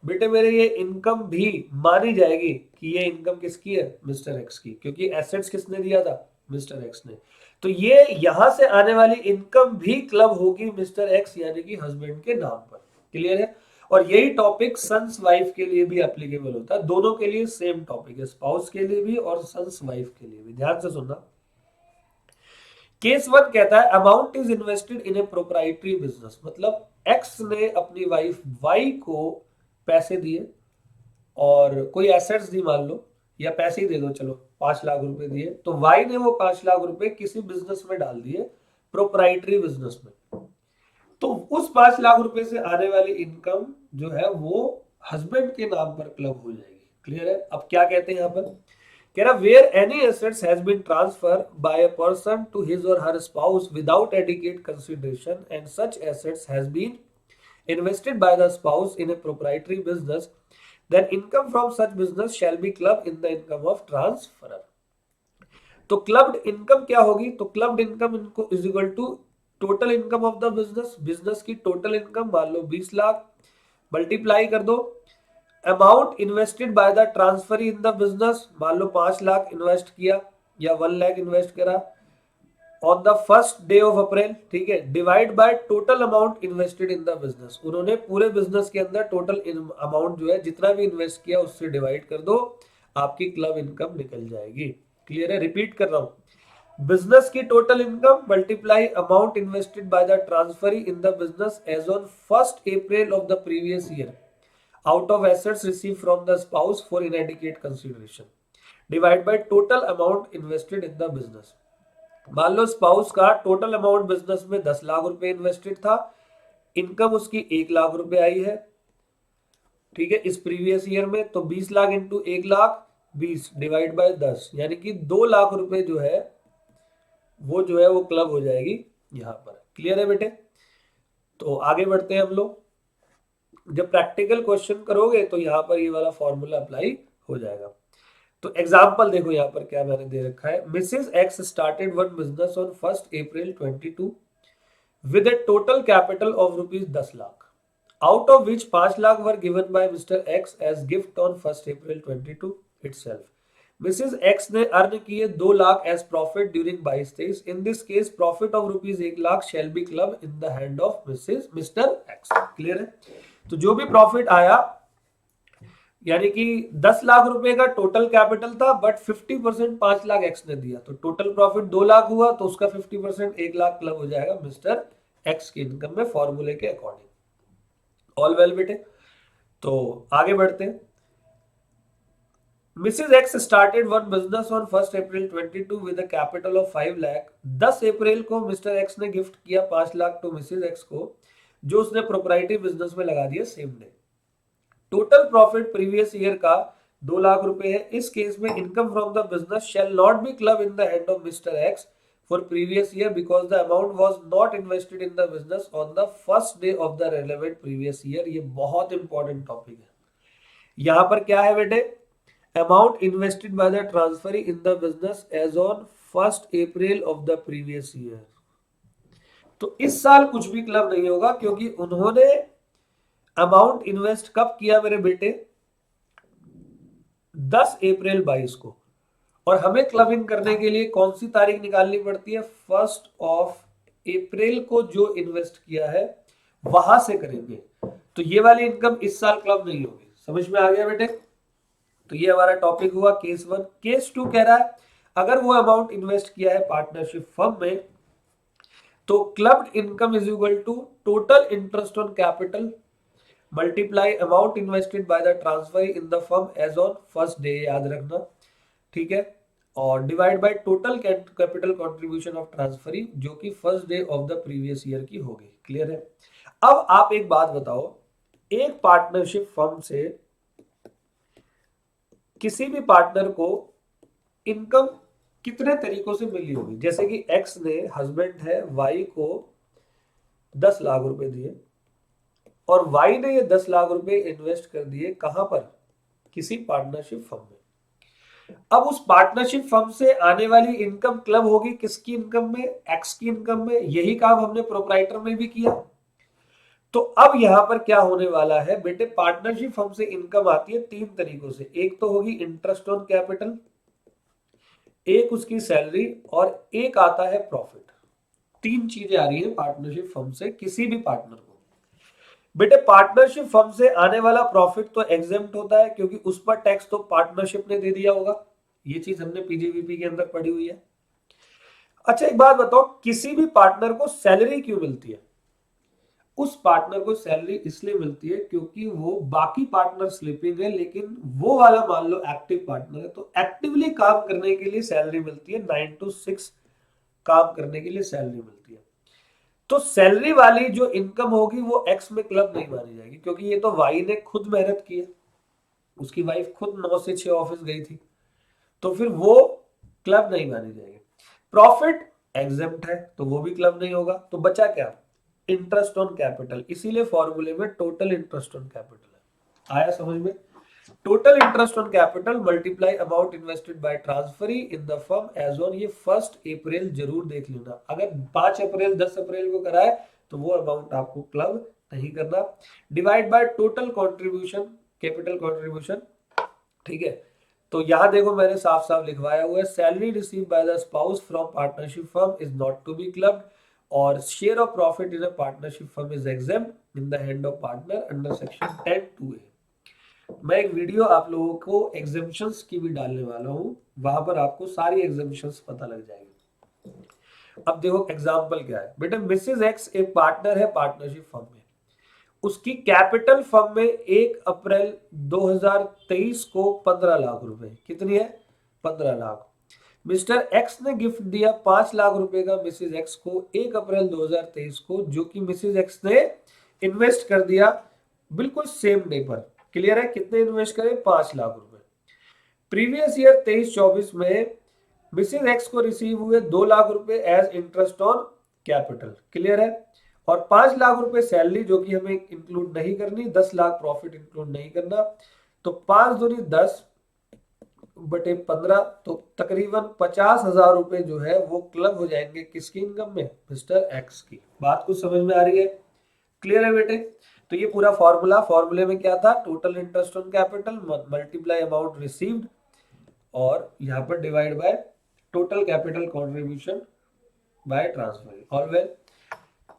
बेटे मेरे ये इनकम भी मानी जाएगी कि ये इनकम किसकी है? मिस्टर एक्स की, क्योंकि एसेट्स किसने दिया था? मिस्टर एक्स ने। तो ये यहां से आने वाली इनकम भी क्लब होगी मिस्टर एक्स यानी कि हस्बैंड के नाम पर। क्लियर है? और यही टॉपिक सन्स वाइफ के लिए भी एप्लीकेबल होता है। दोनों के लिए सेम टॉपिक है, स्पाउस के लिए भी और सन्स वाइफ के लिए भी। ध्यान से सुनना। केस 1 कहता है amount is invested in A proprietary business. मतलब एक्स ने अपनी वाइफ वाई को पैसे दिए और कोई एसेट्स दी मान लो, या पैसे ही दे दो, चलो 5 लाख रुपए दिए, तो वाई ने वो 5 लाख रुपए किसी बिजनेस में डाल दिए, प्रोप्राइटरी बिजनेस में। तो उस 5 लाख रुपए से आने वाली इनकम जो है वो हस्बैंड के नाम पर क्लब हो जाएगी। क्लियर है? अब क्या कहते हैं यहां पर, कह रहा where any assets has been transfer by a person to his और her spouse without adequate consideration and such assets has been invested by the spouse in a proprietary business, then income from such business shall be clubbed in the income of transferor. तो clubbed income क्या होगी? तो clubbed income इनको is equal to total income of the business. Business की total income मान लो 20 lakh, multiply कर दो amount invested by the transferee in the business, मान लो 5 लाख इन्वेस्ट किया या 1 लाख इन्वेस्ट करा on the first day of April, ठीक है, divide by total amount invested in the business. उन्होंने पूरे बिजनेस के अंदर टोटल अमाउंट जो है जितना भी इन्वेस्ट किया उससे डिवाइड कर दो, आपकी क्लब इनकम निकल जाएगी। क्लियर है? रिपीट कर रहा हूं, बिजनेस की total income multiply amount invested by the transferee in the business as on 1 April of the previous year out of assets receive from the spouse for inadequate consideration divide by total amount invested in the business. मान लो spouse का total amount business में 10 लाख रुपए invested था, income उसकी 1 लाख रुपए आई है, ठीक है, इस प्रीवियस ईयर में। तो 20 lakh into 1 lakh 20 divide by 10 यानी कि 2 लाख रुपए जो है वो क्लब हो जाएगी यहां पर। क्लियर है बेटे? तो आगे बढ़ते हैं हम लोग। जब प्रैक्टिकल क्वेश्चन करोगे तो यहां पर ये वाला फॉर्मूला अप्लाई हो जाएगा। तो एग्जाम्पल देखो यहाँ पर क्या मैंने दे रखा है। Mrs X started one business on 1 April 22 with a total capital of ₹10 lakh, out of which 5 lakh were given by Mr X as gift on 1 April 22 itself. Mrs X ने अर्न किए 2 lakh as profit during 22-23। In this case profit of ₹1 lakh shall be club in the hand of Mr X. Clear है? तो जो भी profit आया यानी कि 10 लाख रुपए का टोटल कैपिटल था, बट 50% 5 लाख एक्स ने दिया, तो टोटल प्रॉफिट 2 लाख हुआ, तो उसका 50% 1 लाख क्लब हो जाएगा मिस्टर एक्स की इनकम में, फॉर्मूले के अकॉर्डिंग। ऑल वेल बेटे? तो आगे बढ़ते हैं। Mrs X started one business on 1 April 22 with a capital of 5 lakh. 10 April को मिस्टर एक्स ने गिफ्ट किया 5 लाख टू मिसेज एक्स को, जो उसने प्रोप्राइटरी बिजनेस में लगा दिया same day. Total profit previous year का 2 लाख रुपए है। इस केस में income from the business shall not be club in the hand of Mr x for previous year because the amount was not invested in the business on the first day of the relevant previous year। ये बहुत important topic है। यहां पर क्या है बेटे, amount invested by the transferee in the business as on 1 April of the previous year. तो इस साल कुछ भी क्लब नहीं होगा क्योंकि उन्होंने अमाउंट इन्वेस्ट कब किया मेरे बेटे, 10 अप्रैल 22 को। और हमें क्लबिंग करने के लिए कौन सी तारीख निकालनी पड़ती है, 1 अप्रैल को जो इन्वेस्ट किया है वहां से करेंगे। तो ये वाली इनकम इस साल क्लब नहीं होगी। समझ में आ गया बेटे? तो ये हमारा टॉपिक हुआ केस 1। केस 2 कह रहा है अगर वो अमाउंट इन्वेस्ट किया है पार्टनरशिप फर्म में तो clubbed income is equal to total interest on capital multiply amount invested by the transfer in the firm as on first day, याद रखना, ठीक है, और divide by total capital contribution of transferee जो कि first day of the previous year की होगी। Clear है? अब आप एक बात बताओ, एक पार्टनरशिप फर्म से किसी भी पार्टनर को इनकम कितने तरीकों से मिली होगी। जैसे कि एक्स ने, हस्बैंड है, वाई को 10 लाख रुपए दिए और वाई ने ये 10 लाख रुपए इन्वेस्ट कर दिए कहां पर, किसी पार्टनरशिप फर्म में। अब उस पार्टनरशिप फर्म से आने वाली इनकम क्लब होगी किसकी इनकम में, एक्स की इनकम में। यही काम हमने प्रोप्राइटर में भी किया। तो अब यहां पर क्या होने वाला है बेटे, पार्टनरशिप फर्म से इनकम आती है 3 तरीकों से। एक तो होगी इंटरेस्ट ऑन कैपिटल, एक उसकी सैलरी और एक आता है प्रॉफिट। 3 चीजें आ रही है पार्टनरशिप फर्म से किसी भी पार्टनर को। बेटे पार्टनरशिप फर्म से आने वाला प्रॉफिट तो एग्जेम्प्ट होता है क्योंकि उस पर टैक्स तो पार्टनरशिप ने दे दिया होगा। ये चीज हमने पीजीबीपी के अंदर पढ़ी हुई है। अच्छा एक बात बताओ, किसी भी पार्टनर को सैलरी क्यों मिलती है? उस पार्टनर को सैलरी इसलिए मिलती है क्योंकि वो बाकी पार्टनर स्लीपिंग है लेकिन वो वाला मान लो एक्टिव पार्टनर है, तो एक्टिवली काम करने के लिए सैलरी मिलती है। 9 to 6 काम करने के लिए सैलरी मिलती है। तो सैलरी वाली जो इनकम होगी वो एक्स में क्लब नहीं मानी जाएगी क्योंकि ये तो वाई ने खुद मेहनत की है, उसकी वाइफ खुद 9 से 6 ऑफिस गई थी, तो फिर वो क्लब नहीं मानी जाएगी। प्रॉफिट एग्जेम्प्ट है तो वो भी क्लब नहीं होगा। तो बचा क्या, इंटरेस्ट ऑन कैपिटल। इसीलिए फॉर्मूले में टोटल इंटरेस्ट ऑन कैपिटल है। आया समझ में? Total interest on capital multiply amount invested by transferee in the firm as on, ये 1 अप्रैल जरूर देख लेना। अगर 5 अप्रैल 10 अप्रैल को कराए तो वो अमाउंट आपको क्लब नहीं करना। Divide by total contribution, capital contribution, ठीक है। तो यहां देखो मैंने साफ साफ लिखवाया हुआ है, salary receive by the spouse from partnership firm is not to be clubbed और share of profit in a partnership firm is exempt in the hand of partner under section 10(2)(a)। मैं एक वीडियो आप लोगों को exemptions की भी डालने वाला हूं, वहां पर आपको सारी एग्जेम्पशंस पता लग जाएगी। अब देखो एग्जांपल क्या है बेटा, मिसेस एक्स एक पार्टनर है पार्टनरशिप फर्म में, उसकी कैपिटल फर्म में 1 अप्रैल 2023 को 15 लाख रुपए, कितनी है, 15 लाख। मिस्टर एक्स ने गिफ्ट दिया 5 लाख रुपए का मिसेज एक्स को 1 अप्रैल 2023 को, जो कि मिसेज एक्स ने इन्वेस्ट कर दिया बिल्कुल सेम डे पर। क्लियर है? कितने इन्वेस्ट करे, 5 लाख रुपए। प्रीवियस ईयर 23-24 में मिसेज एक्स को रिसीव हुए 2 लाख रुपए as interest on capital. Clear है? और 5 लाख रुपए सैलरी जो कि हमें इंक्लूड नहीं करनी, 10 लाख प्रॉफिट इंक्लूड नहीं करना। तो 5 दूनी 10 बटे 15, तो तकरीबन 50,000 रुपए जो है वो क्लब हो जाएंगे किसकी इनकम में, मिस्टर एक्स की। बात कुछ समझ में आ रही है? क्लियर है बेटे? तो ये पूरा फॉर्मूले में क्या था, total interest on capital multiply amount received और यहाँ पर divide by total capital contribution by transfer. All well?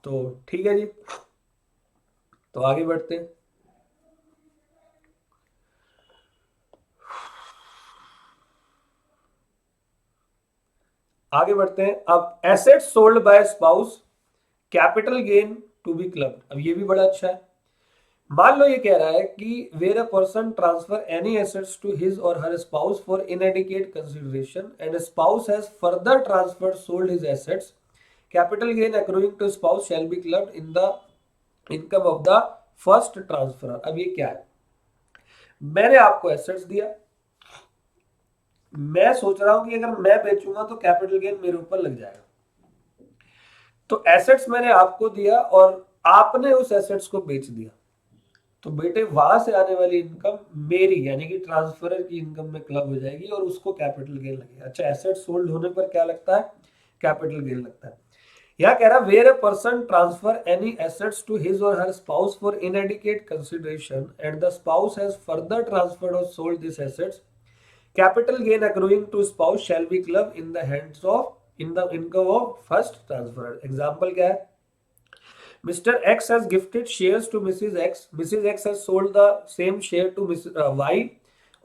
तो ठीक है जी, तो आगे बढ़ते हैं। अब asset sold by spouse, capital gain to be clubbed. अब ये भी बड़ा अच्छा है। मान लो ये कह रहा है कि where a person transfer any assets to his और her spouse for inadequate consideration and spouse has further transfer sold his assets, capital gain accruing to spouse shall be clubbed in the income of the first transfer. अब ये क्या है, मैंने आपको assets दिया, मैं सोच रहा हूं कि अगर मैं बेचूंगा तो कैपिटल गेन मेरे ऊपर लग जाएगा, तो एसेट्स मैंने आपको दिया और आपने उस एसेट्स को बेच दिया, तो बेटे वहां से आने वाली इनकम मेरी यानी कि ट्रांसफरर की इनकम में क्लब हो जाएगी और उसको कैपिटल गेन लगेगा। अच्छा, एसेट सोल्ड होने पर क्या लगता है? कैपिटल गेन लगता है। यह कह रहा where a person transfer any assets to his और her spouse for inadequate consideration and the spouse has further transferred और sold this assets, capital gain accruing to spouse shall be club in the hands of in the income of first transfer. Example क्या है? Mr. X has gifted shares to Mrs. X. Mrs. X has sold the same share to Mrs. Y,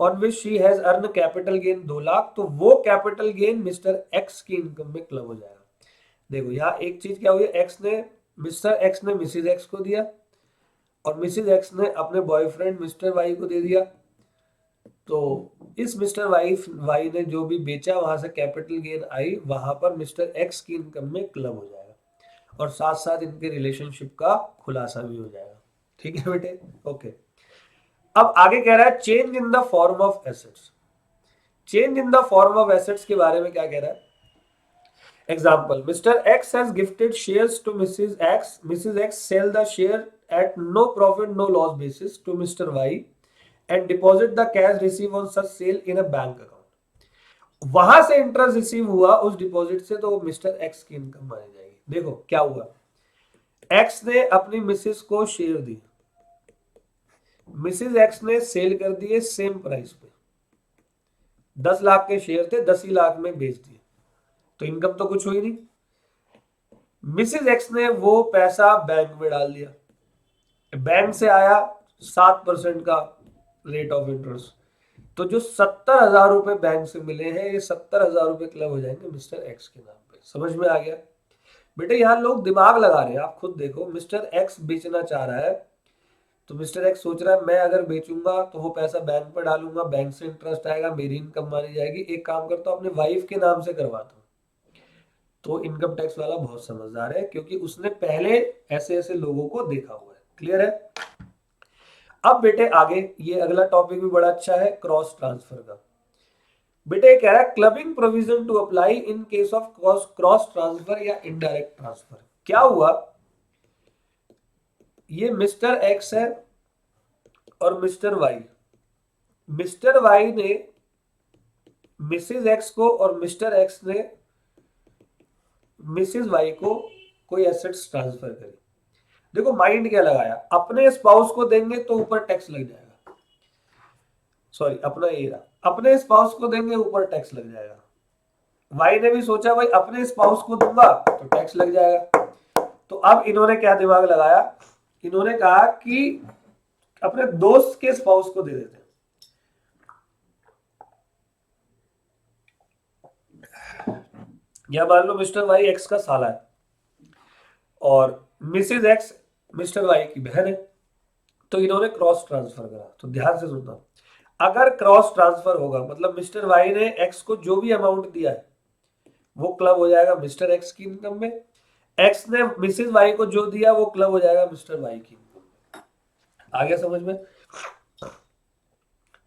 on which she has earned capital gain 2 lakh. तो वो capital gain mister x की income में club हो जाएगा। देखो यहाँ एक चीज क्या हुई, मिस्टर एक्स ने मिसिज एक्स को दिया और मिसिज एक्स ने अपने बॉयफ्रेंड मिस्टर वाई को दे दिया। तो इस मिस्टर वाई ने जो भी बेचा वहां से कैपिटल गेन आई, वहां पर मिस्टर एक्स की इनकम में क्लब हो जाएगा और साथ साथ इनके रिलेशनशिप का खुलासा भी हो जाएगा। ठीक है बेटे, ओके। अब आगे कह रहा है change in the form of assets. Change in the form of assets के बारे में क्या कह रहा है? Example, Mr X has gifted shares to Mrs X. Mrs X sell the share at no profit no loss basis to mister Y and deposit the cash receive on such sale in a bank account. वहां से interest receive हुआ उस deposit से, तो mister x की income मानी जाएगी। देखो क्या हुआ, एक्स ने अपनी मिसिस को शेयर दी, मिसिस एक्स ने सेल कर दिए सेम प्राइस पे, 10 लाख के शेयर थे, 10 ही लाख में बेच दिए, तो इनकम तो कुछ हुई नहीं। मिसिस एक्स ने वो पैसा बैंक में डाल दिया, बैंक से आया 7% का रेट ऑफ इंटरेस्ट, तो जो 70,000 रुपए बैंक से मिले हैं, ये 70,000 रुपए क्लब हो जाएंगे मिस्टर एक्स के नाम पे। समझ में आ गया बेटे? यहां लोग दिमाग लगा रहे हैं, आप खुद देखो। मिस्टर एक्स बेचना चाह रहा है, तो मिस्टर एक्स सोच रहा है मैं अगर बेचूंगा तो वो पैसा बैंक पर डालूंगा, बैंक से इंटरेस्ट आएगा, मेरी इनकम मानी जाएगी, एक काम करता हूं अपने वाइफ के नाम से करवाता हूं। तो इनकम टैक्स वाला बहुत समझदार है, क्योंकि उसने पहले ऐसे ऐसे लोगों को देखा हुआ है। क्लियर है? अब बेटे आगे ये अगला टॉपिक भी बड़ा अच्छा है, क्रॉस ट्रांसफर का। बेटे कह रहा है clubbing provision to apply in case of cross transfer या इनडायरेक्ट ट्रांसफर। क्या हुआ, ये मिस्टर एक्स है और मिस्टर वाई। मिस्टर वाई ने मिसिज एक्स को और मिस्टर एक्स ने मिसिज वाई को कोई एसेट्स ट्रांसफर करी। देखो माइंड क्या लगाया, अपने स्पाउस को देंगे तो ऊपर टैक्स लग जाएगा, सॉरी अपना ये रहा, अपने स्पाउस को देंगे ऊपर टैक्स लग जाएगा। वाई ने भी सोचा भाई अपने स्पाउस को दूंगा तो टैक्स लग जाएगा। तो अब इन्होंने क्या दिमाग लगाया, इन्होंने कहा कि अपने दोस्त के स्पाउस को दे देते हैं। या मान लो मिस्टर वाई एक्स का साला है और मिसिज एक्स मिस्टर वाई की बहन है, तो इन्होंने क्रॉस ट्रांसफर करा। तो ध्यान से सुनना, अगर क्रॉस ट्रांसफर होगा मतलब मिस्टर वाई ने एक्स को जो भी अमाउंट दिया है वो क्लब हो जाएगा मिस्टर एक्स की इनकम में, एक्स ने मिसिज वाई को जो दिया वो क्लब हो जाएगा मिस्टर वाई की इनकम में। आ गया समझ में?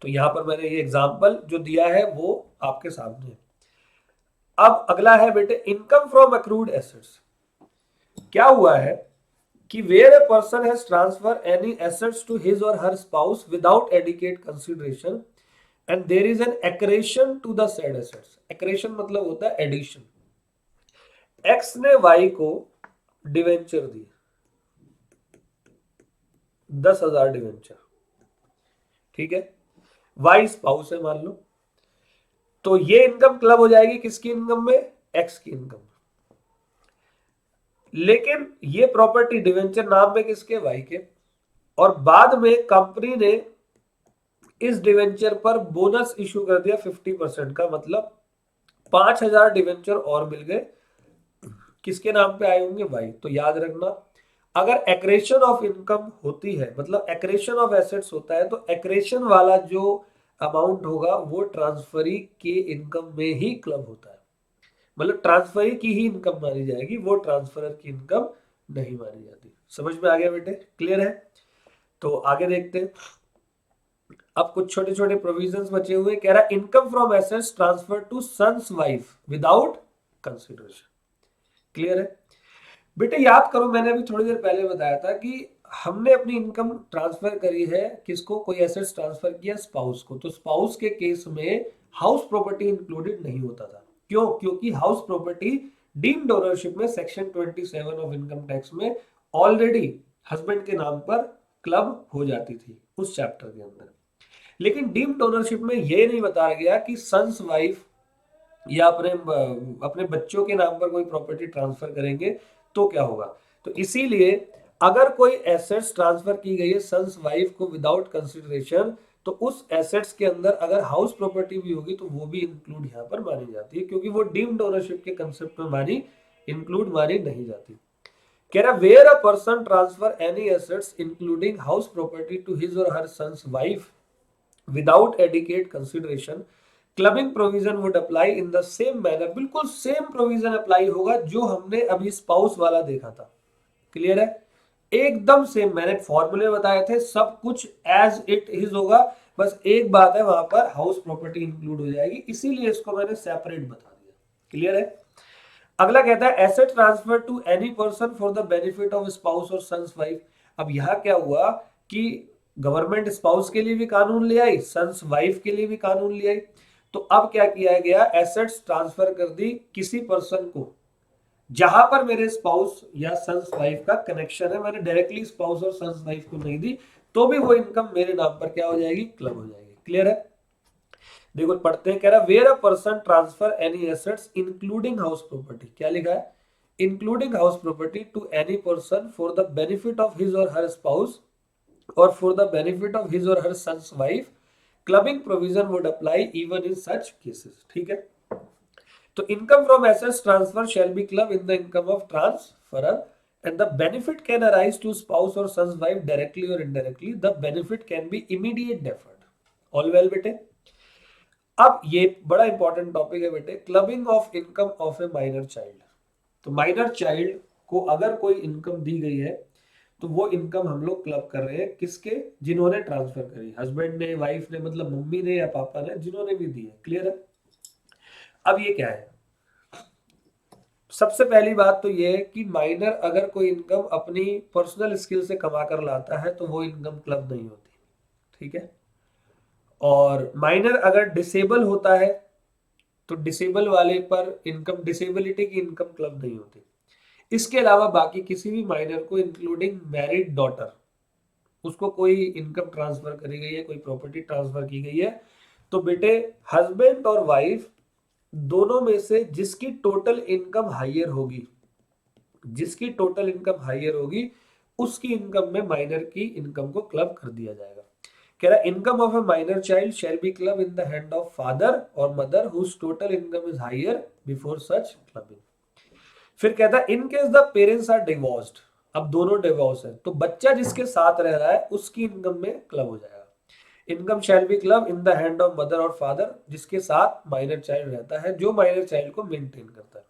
तो यहां पर मैंने ये एग्जांपल जो दिया है वो आपके सामने है। अब अगला है बेटे इनकम फ्रॉम अक्रूड एसेट्स। क्या हुआ है कि where a person has transfer any assets to his और her spouse without adequate consideration and there is an accretion to the said assets. Accretion मतलब होता है एडिशन। एक्स ने वाई को डिवेंचर दी, 10,000 डिवेंचर, ठीक है, वाई स्पाउस है मान लो, तो ये इनकम क्लब हो जाएगी किसकी इनकम में? एक्स की इनकम में। लेकिन ये प्रॉपर्टी डिवेंचर नाम में किसके? वाई के। और बाद में कंपनी ने इस डिवेंचर पर बोनस इशू कर दिया 50% का, मतलब 5,000 डिवेंचर और मिल गए, किसके नाम पे आए होंगे? वाई। तो याद रखना, अगर एक्रेशन ऑफ इनकम होती है मतलब एक्रेशन ऑफ एसेट्स होता है, तो एक्रेशन वाला जो अमाउंट होगा वो ट्रांसफरी के इनकम में ही क्लब होता है, मतलब ट्रांसफरी की ही इनकम मानी जाएगी, वो ट्रांसफरर की इनकम नहीं मानी जाती। समझ में आ गया बेटे? क्लियर है? तो आगे देखते हैं। अब कुछ छोटे छोटे प्रोविजंस बचे हुए। कह रहा income from assets transfer to son's wife without consideration. Clear है? बेटे याद करो, मैंने अभी थोड़ी देर पहले बताया था कि हमने अपनी इनकम ट्रांसफर करी है किसको, कोई एसेट्स ट्रांसफर किया स्पाउस को, तो स्पाउस के केस में हाउस प्रॉपर्टी इंक्लूडेड नहीं होता था। क्यों? क्योंकि हाउस प्रॉपर्टी डीम्ड ओनरशिप में सेक्शन 27 ऑफ इनकम टैक्स में ऑलरेडी हस्बैंड के नाम पर क्लब हो जाती थी उस चैप्टर के अंदर। लेकिन डीम्ड ओनरशिप में ये नहीं बताया गया कि सन्स वाइफ या अपने अपने बच्चों के नाम पर कोई प्रॉपर्टी ट्रांसफर करेंगे तो क्या होगा। तो इसीलिए अगर कोई एसेट्स ट्रांसफर की गई है सन्स वाइफ को विदाउट कंसिडरेशन, तो उस एसेट्स के अंदर अगर हाउस प्रॉपर्टी भी होगी तो वो भी इंक्लूड यहाँ पर मानी जाती है, क्योंकि वो डीम्ड ओनरशिप के कंसेप्ट में मानी नहीं जाती। कह रहा where a person transfer any assets including house property to his और her sons wife without adequate consideration, clubbing provision would apply in the same manner. बिल्कुल सेम प्रोविजन अप्लाई होगा जो हमने अभी स्पाउस वाला देखा था। क्लियर है? एकदम सेम, मैंने फॉर्मूले बताए थे, सब कुछ एज इट इज होगा। बस एक बात है, वहां पर हाउस प्रॉपर्टी इंक्लूड हो जाएगी, इसीलिए इसको मैंने सेपरेट बता दिया। क्लियर है? अगला कहता है asset transfer to any person for the benefit of spouse और सन्स वाइफ। अब यहां क्या हुआ कि गवर्नमेंट स्पाउस के लिए भी कानून ले आई, सन्स वाइफ के लिए भी कानून ले आई। तो अब क्या किया गया, एसेट्स ट्रांसफर कर दी किसी पर्सन को जहां पर मेरे स्पाउस या सन्स वाइफ का कनेक्शन है। मैंने डायरेक्टली स्पाउस और सन्स वाइफ को नहीं दी, तो भी वो इनकम मेरे नाम पर क्या हो जाएगी, क्लब हो जाएगी। क्लियर है? देखो पढ़ते हैं, कह रहा where a person transfer any assets including house property, क्या लिखा है, including house property to any person for the benefit of his और हर स्पाउस और for the benefit of his और her sons wife, clubbing provision would apply even in such cases. ठीक है? तो income from assets transfer shall be club in the income of transferor and the benefit can arise to spouse or son's wife directly or indirectly. The benefit can be immediate deferred. All well बेटे? अब ये बड़ा important topic है बेटे, clubbing of income of a minor child. तो minor child को अगर कोई इनकम दी गई है तो वो इनकम हम लोग क्लब कर रहे हैं किसके, जिन्होंने ट्रांसफर करी, हस्बैंड ने, वाइफ ने, मतलब मम्मी ने या पापा ने, जिन्होंने भी दी है। क्लियर है? अब ये क्या है, सबसे पहली बात तो ये है कि माइनर अगर कोई इनकम अपनी पर्सनल स्किल से कमा कर लाता है तो वो इनकम क्लब नहीं होती। ठीक है? और माइनर अगर डिसेबल होता है तो डिसेबल वाले पर इनकम, डिसेबिलिटी की इनकम क्लब नहीं होती। इसके अलावा बाकी किसी भी माइनर को इंक्लूडिंग मैरिड डॉटर, उसको कोई इनकम ट्रांसफर करी गई है, कोई प्रॉपर्टी ट्रांसफर की गई है, तो बेटे हस्बैंड और वाइफ दोनों में से जिसकी टोटल इनकम हायर होगी, जिसकी टोटल इनकम हायर होगी, उसकी इनकम में माइनर की इनकम को क्लब कर दिया जाएगा। कह रहा income of a minor child shall be club in the hand of father और mother whose total income is higher before such clubbing. फिर कहता है in case the parents are divorced, अब दोनों डिवोर्स है तो बच्चा जिसके साथ रह रहा है उसकी इनकम में क्लब हो जाएगा। Income shall be club in the hand of mother और फादर, जिसके साथ माइनर चाइल्ड रहता है, जो माइनर चाइल्ड को मेंटेन करता है।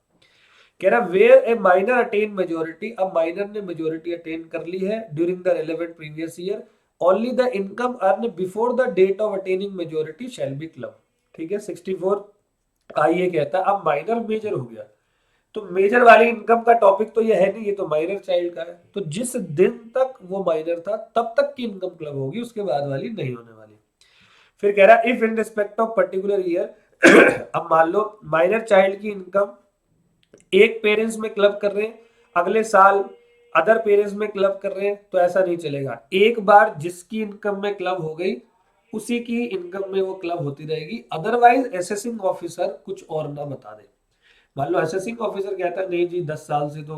कह रहा where a minor attain majority, अब माइनर ने मेजोरिटी अटेन कर ली है during the relevant previous year, only the income earn before the date of attaining majority shall be club. ठीक है? 64 ये कहता है अब माइनर मेजर हो गया, तो मेजर वाली इनकम का टॉपिक तो ये है नहीं, ये तो माइनर चाइल्ड का है। तो जिस दिन तक वो माइनर था तब तक की इनकम क्लब होगी, उसके बाद वाली नहीं होने वाली। फिर कह रहा है if in respect of particular year, अब मान लो माइनर चाइल्ड की इनकम एक पेरेंट्स में क्लब कर रहे हैं, अगले साल अदर पेरेंट्स में क्लब कर रहे हैं, तो ऐसा नहीं चलेगा। एक बार जिसकी इनकम में क्लब हो गई उसी की इनकम में वो क्लब होती रहेगी। अदरवाइज असेसिंग ऑफिसर कुछ और ना बता दे। मान लो असेसिंग ऑफिसर कहता है नहीं जी 10 साल से तो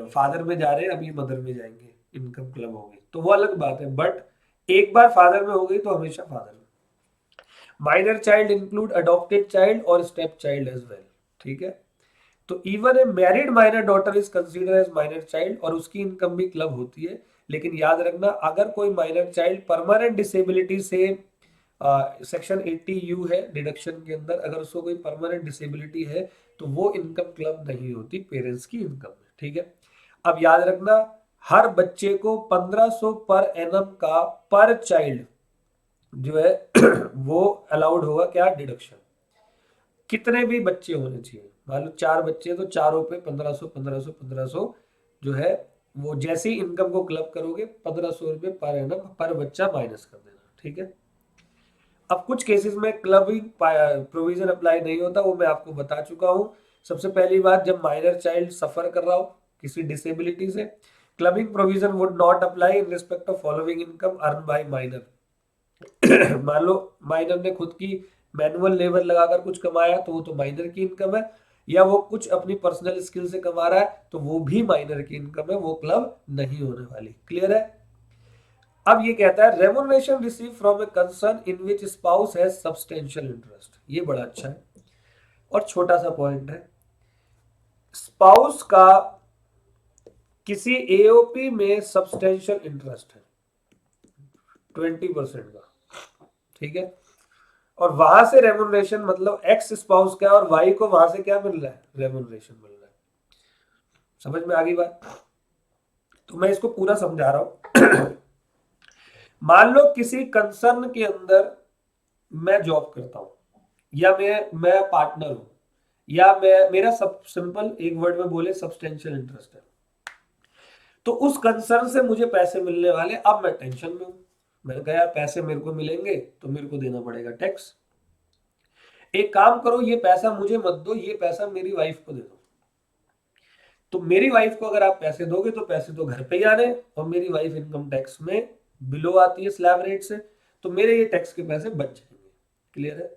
फादर में जा रहे हैं, अब ये मदर में जाएंगे, इनकम क्लब होगी, तो वो अलग बात है। बट एक बार फादर में हो गई तो हमेशा फादर में। Minor child include adopted child और स्टेप चाइल्ड एज वेल। ठीक है? तो even a married minor daughter is consider as minor child और उसकी इनकम भी क्लब होती है। लेकिन याद रखना अगर कोई माइनर चाइल्ड परमानेंट डिसेबिलिटी से सेक्शन 80U है डिडक्शन के अंदर, अगर उसको कोई परमानेंट डिसेबिलिटी है तो वो इनकम क्लब नहीं होती पेरेंट्स की इनकम में। ठीक है? अब याद रखना हर बच्चे को 1500 पर एनम का पर चाइल्ड जो है वो अलाउड होगा, क्या, डिडक्शन। कितने भी बच्चे होने चाहिए, मान लो 4 बच्चे तो चारों पे 1500 1500 1500 जो है वो जैसे ही इनकम को क्लब करोगे 1500 रुपये पर एनम पर बच्चा माइनस कर देना, ठीक है। अब कुछ केसेस में क्लबिंग प्रोविजन अप्लाई नहीं होता, वो मैं आपको बता चुका हूं। सबसे पहली बात, जब माइनर चाइल्ड सफर कर रहा हो किसी डिसेबिलिटी से, clubbing provision would not apply in respect of following income earn by minor. मान लो माइनर ने खुद की मैनुअल लेबर लगाकर कुछ कमाया तो वो तो माइनर की इनकम है, या वो कुछ अपनी पर्सनल स्किल से कमा रहा है तो वो भी माइनर की इनकम है, वो क्लब नहीं होने वाली। क्लियर है। अब ये कहता है remuneration receive from a concern in which spouse has substantial interest. ये बड़ा अच्छा है और छोटा सा पॉइंट है। स्पाउस का किसी एओपी में सब्सटेंशियल इंटरेस्ट है 20% का, ठीक है। और वहां से रेमुनरेशन मतलब एक्स स्पाउस क्या और वाई को वहां से क्या मिल रहा है, रेमुनरेशन मिल रहा है। समझ में आ गई बात। तो मैं इसको पूरा समझा रहा हूं। मान लो किसी कंसर्न के अंदर मैं जॉब करता हूं, या मैं पार्टनर हूं, या मैं मेरा सब सिंपल एक वर्ड में बोले सब्सटेंशियल इंटरेस्ट है, तो उस कंसर्न से मुझे पैसे मिलने वाले। अब मैं टेंशन में हूं, मैंने कहा यार पैसे मेरे को मिलेंगे तो मेरे को देना पड़ेगा टैक्स। एक काम करो, ये पैसा मुझे मत दो, ये पैसा मेरी वाइफ को दे दो। तो मेरी वाइफ को अगर आप पैसे दोगे तो पैसे तो घर पे ही आने, और मेरी वाइफ इनकम टैक्स में बिलो आती है स्लैब रेट से, तो मेरे ये टैक्स के पैसे बच जाएंगे। क्लियर है।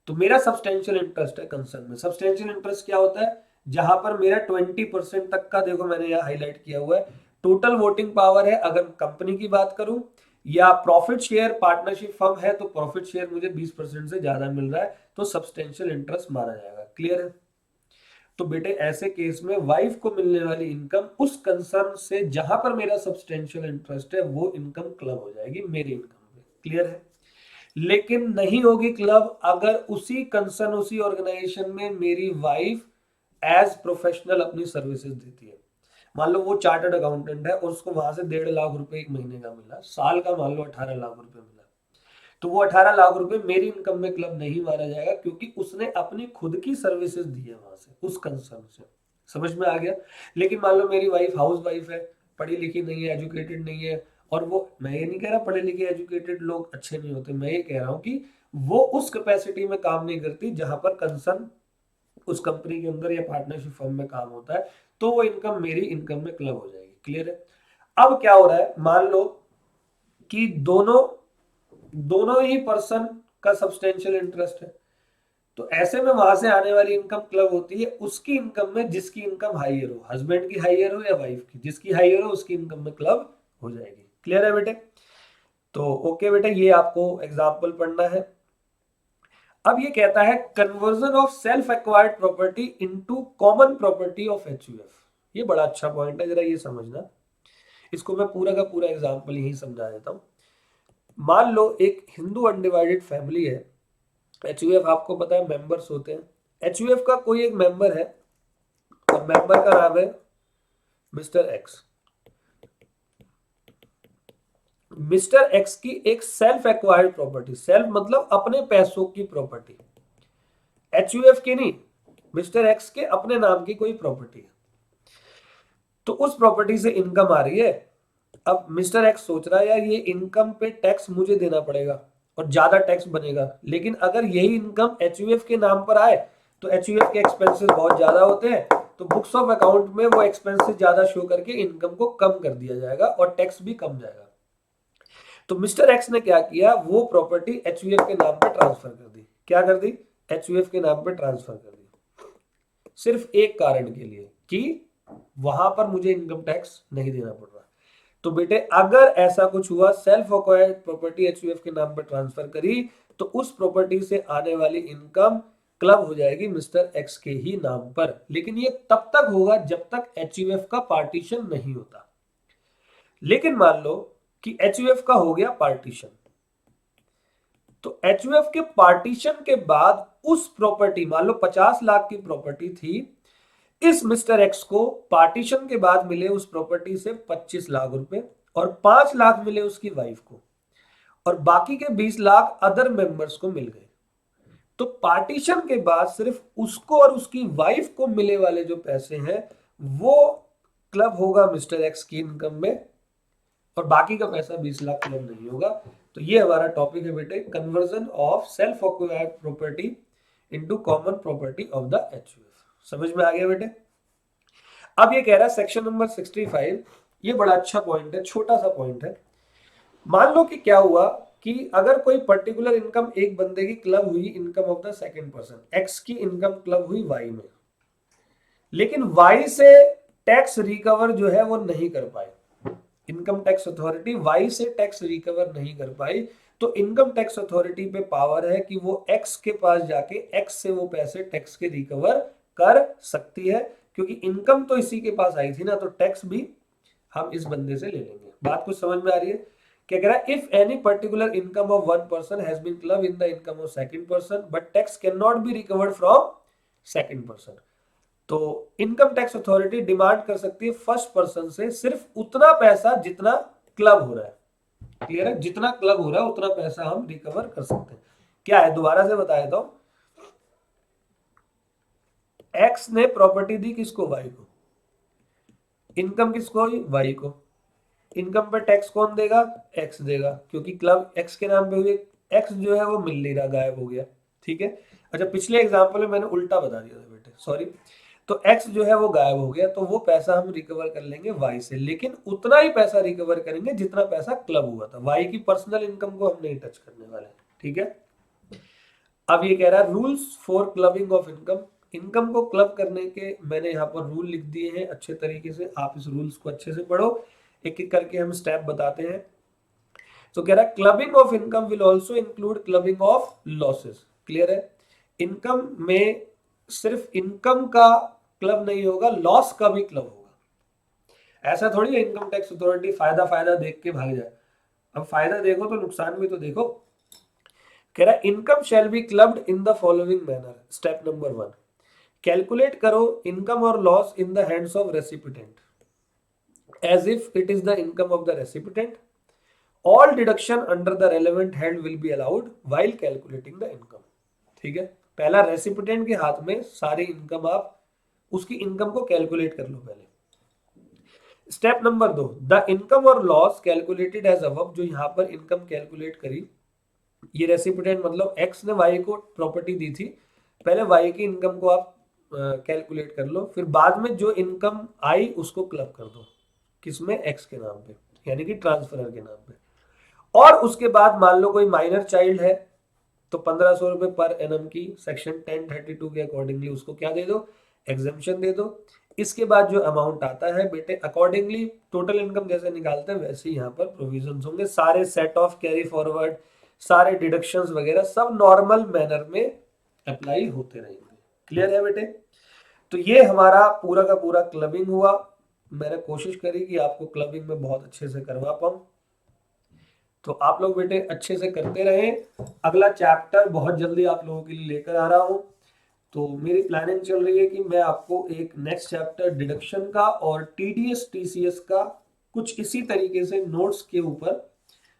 तो मेरा सब्सटेंशियल इंटरेस्ट है कंसर्न में। सब्सटेंशियल इंटरेस्ट क्या होता है, जहां पर मेरा 20% तक का, देखो मैंने यहाँ हाईलाइट किया हुआ है, टोटल वोटिंग पावर है। अगर कंपनी की बात करूं या प्रॉफिट शेयर पार्टनरशिप फर्म है तो प्रॉफिट शेयर मुझे 20% से ज्यादा मिल रहा है, तो सब्सटेंशियल इंटरेस्ट माना जाएगा। क्लियर है। तो बेटे ऐसे केस में वाइफ को मिलने वाली इनकम उस कंसर्न से जहां पर मेरा सब्सटेंशियल इंटरेस्ट है वो इनकम क्लब हो जाएगी मेरी इनकम में। क्लियर है। लेकिन नहीं होगी क्लब अगर उसी कंसर्न उसी ऑर्गेनाइजेशन में मेरी वाइफ एज प्रोफेशनल अपनी सर्विसेज देती है। मान लो वो चार्टर्ड अकाउंटेंट है और उसको वहां से 1.5 लाख रुपए एक महीने का मिला, साल का मान लो 18 लाख रुपए मिला, तो वो 18 लाख रुपए मेरी इनकम में क्लब नहीं माना जाएगा, क्योंकि उसने अपनी खुद की सर्विसेज दी है वहां से उस कंसर्न से। समझ में आ गया। लेकिन मान लो मेरी वाइफ हाउस वाइफ है, पढ़ी लिखी नहीं है, एजुकेटेड नहीं है, और वो, मैं ये नहीं कह रहा पढ़े लिखे एजुकेटेड लोग अच्छे नहीं होते, मैं ये कह रहा हूं कि वो उस कैपेसिटी में काम नहीं करती जहां पर कंसर्न उस कंपनी के अंदर या पार्टनरशिप फर्म में काम होता है, तो वो इनकम मेरी इनकम में क्लब हो जाएगी। क्लियर है। अब क्या हो रहा है, मान लो कि दोनों दोनों ही पर्सन का सब्सटेंशियल इंटरेस्ट है, तो ऐसे में वहां से आने वाली इनकम क्लब होती है उसकी इनकम में जिसकी इनकम हाइयर हो, हस्बैंड की हाइयर हो या वाइफ की, जिसकी हाइयर हो उसकी इनकम में क्लब हो जाएगी। क्लियर है बेटे। तो ओके बेटे, ये आपको एग्जाम्पल पढ़ना है। अब ये कहता है conversion of self acquired property into common property of HUF. ये बड़ा अच्छा पॉइंट है, जरा ये समझना। इसको मैं पूरा का पूरा एग्जाम्पल यही समझा देता हूं। मान लो एक हिंदू अनडिवाइडेड फैमिली है। एचयूएफ आपको पता है मेंबर्स होते हैं। एचयूएफ का कोई एक मेंबर है और मेंबर का नाम है मिस्टर एक्स। मिस्टर एक्स की एक सेल्फ एक्वायर्ड प्रॉपर्टी, सेल्फ मतलब अपने पैसों की प्रॉपर्टी, एचयूएफ की नहीं, मिस्टर एक्स के अपने नाम की कोई प्रॉपर्टी है। तो उस प्रॉपर्टी से इनकम आ रही है। अब मिस्टर एक्स सोच रहा है यार ये इनकम पे टैक्स मुझे देना पड़ेगा और ज्यादा टैक्स बनेगा, लेकिन अगर यही इनकम एचयूएफ के नाम पर आए तो एचयूएफ के एक्सपेंसेस बहुत ज्यादा होते हैं, तो बुक्स ऑफ अकाउंट में वो एक्सपेंसेस ज्यादा शो करके इनकम को कम कर दिया जाएगा और टैक्स भी कम जाएगा। तो मिस्टर एक्स ने क्या किया, वो प्रॉपर्टी एचयूएफ के नाम पर ट्रांसफर कर दी। क्या कर दी, एचयूएफ के नाम पर ट्रांसफर कर दी, सिर्फ एक कारण के लिए कि वहां पर मुझे इनकम टैक्स नहीं देना पड़ रहा। तो बेटे अगर ऐसा कुछ हुआ, सेल्फ एक्वायर्ड प्रॉपर्टी एचयूएफ के नाम पर ट्रांसफर करी, तो उस प्रॉपर्टी से आने वाली इनकम क्लब हो जाएगी मिस्टर एक्स के ही नाम पर। लेकिन ये तब तक होगा जब तक एचयूएफ का पार्टीशन नहीं होता। लेकिन मान लो कि एचयूएफ का हो गया पार्टीशन, तो एचयूएफ के पार्टीशन के बाद उस प्रॉपर्टी, मान लो 50 लाख की प्रॉपर्टी थी, इस मिस्टर एक्स को पार्टीशन के बाद मिले उस प्रॉपर्टी से 25 लाख रुपए और 5 लाख मिले उसकी वाइफ को, और बाकी के 20 लाख अदर मेंबर्स को मिल गए। तो पार्टीशन के बाद सिर्फ उसको और उसकी वाइफ को मिले वाले जो पैसे हैं वो क्लब होगा मिस्टर एक्स की इनकम में, और बाकी का पैसा 20 लाख क्लब नहीं होगा। तो ये हमारा टॉपिक है बेटे, conversion of self occupied property into common property of the HUF. समझ में आ गया बेटे? अब ये कह रहा है सेक्शन नंबर 65, ये बड़ा अच्छा पॉइंट है, छोटा सा पॉइंट है। मान लो कि क्या हुआ कि अगर कोई पर्टिकुलर इनकम एक बंदे की क्लब हुई income of the second person, x की इनकम क्लब हुई वाई में, लेकिन वाई से टैक्स रिकवर जो है वो नहीं कर पाए, इनकम टैक्स अथॉरिटी वाई से टैक्स रिकवर नहीं कर पाई, तो इनकम टैक्स अथॉरिटी पे पावर है कि वो एक्स के पास जाके एक्स से वो पैसे टैक्स के रिकवर कर सकती है, क्योंकि इनकम तो इसी के पास आई थी ना, तो टैक्स भी हम इस बंदे से ले लेंगे। बात कुछ समझ में आ रही है? क्या कह रहा है, if any particular income of one person has been club in the income of second person but tax can not be recovered from second person, तो इनकम टैक्स अथॉरिटी डिमांड कर सकती है फर्स्ट पर्सन से सिर्फ उतना पैसा जितना club हो रहा है। क्लियर है? जितना क्लब हो रहा है उतना पैसा हम रिकवर कर सकते हैं। क्या है, दोबारा से बता देता हूं। एक्स ने प्रॉपर्टी दी किसको? वाई को। इनकम किसको हुई? वाई को। इनकम पर टैक्स कौन देगा? एक्स देगा, क्योंकि क्लब एक्स के नाम पे हुई। एक्स जो है वो मिल नहीं रहा, गायब हो गया। ठीक है। अच्छा, पिछले एग्जाम्पल में मैंने उल्टा बता दिया था बेटे, सॉरी। तो एक्स जो है वो गायब हो गया, तो वो पैसा हम रिकवर कर लेंगे वाई से, लेकिन उतना ही पैसा रिकवर करेंगे जितना पैसा क्लब हुआ था। वाई की पर्सनल इनकम को हम नहीं टच करने वाले। ठीक है। अब ये कह रहा है rules for clubbing of income. Income को क्लब करने के मैंने यहाँ पर रूल लिख दिए हैं अच्छे तरीके से, आप इस रूल्स को अच्छे से पढ़ो, एक एक करके हम स्टेप बताते हैं। तो कह रहा है clubbing of income will also include clubbing of losses. Clear है? इनकम में सिर्फ इनकम का क्लब नहीं होगा, लॉस का भी क्लब होगा। ऐसा थोड़ी है इनकम टैक्स अथॉरिटी फायदा फायदा देख के भाग जाए। अब फायदा देखो तो नुकसान भी तो देखो। कह रहा है income shall be clubbed in the following manner. Step number 1, calculate करो इनकम और loss in the hands of recipient as if it is the income of the recipient. All deduction under the relevant head will be allowed while calculating the income. ठीक है। पहला रेसिपिटेंट के हाथ में सारी income, आप उसकी इनकम को कैलकुलेट कर लो पहले। स्टेप नंबर 2, द इनकम और लॉस कैलकुलेटेड एज अबव। जो यहां पर इनकम कैलकुलेट करी, ये रेसिपिटेंट मतलब एक्स ने वाई को प्रॉपर्टी दी थी, पहले वाई की इनकम को आप कैलकुलेट कर लो, फिर बाद में जो इनकम आई उसको क्लब कर दो, किसमें? एक्स के नाम पे, यानी कि ट्रांसफरर के नाम पे। और उसके बाद मान लो कोई माइनर चाइल्ड है, तो 1500 रुपए पर एनम की सेक्शन 1032 के अकॉर्डिंगली उसको क्या दे दो? एग्जेम्पशन दे दो। इसके बाद जो अमाउंट आता है बेटे, अकॉर्डिंगली टोटल इनकम जैसे निकालते हैं वैसे ही यहाँ पर प्रोविजन होंगे। सारे सेट ऑफ कैरी फॉरवर्ड, सारे डिडक्शंस वगैरह सब नॉर्मल मैनर में अप्लाई होते रहेंगे। क्लियर है बेटे? तो ये हमारा पूरा का पूरा क्लबिंग हुआ। मैंने कोशिश करी कि आपको क्लबिंग में बहुत अच्छे से करवा पाऊं, तो आप लोग बेटे अच्छे से करते रहें। अगला चैप्टर बहुत जल्दी आप लोगों के लिए लेकर आ रहा हूं। तो मेरी प्लानिंग चल रही है कि मैं आपको एक नेक्स्ट चैप्टर डिडक्शन का और टीडीएस टीसीएस का कुछ इसी तरीके से नोट्स के ऊपर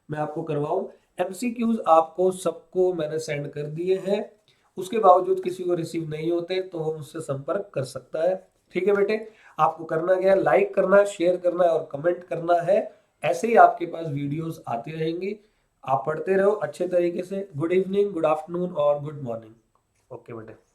मैं आपको करवाऊं। एमसीक्यूज आपको सबको मैंने सेंड कर दिए हैं, उसके बावजूद किसी को रिसीव नहीं होते तो वो मुझसे संपर्क कर सकता है। ठीक है बेटे? आपको करना क्या है, लाइक करना है, शेयर करना है और कमेंट करना है। ऐसे ही आपके पास वीडियोस आती रहेंगी, आप पढ़ते रहो अच्छे तरीके से। गुड इवनिंग, गुड आफ्टरनून और गुड मॉर्निंग। ओके बेटे।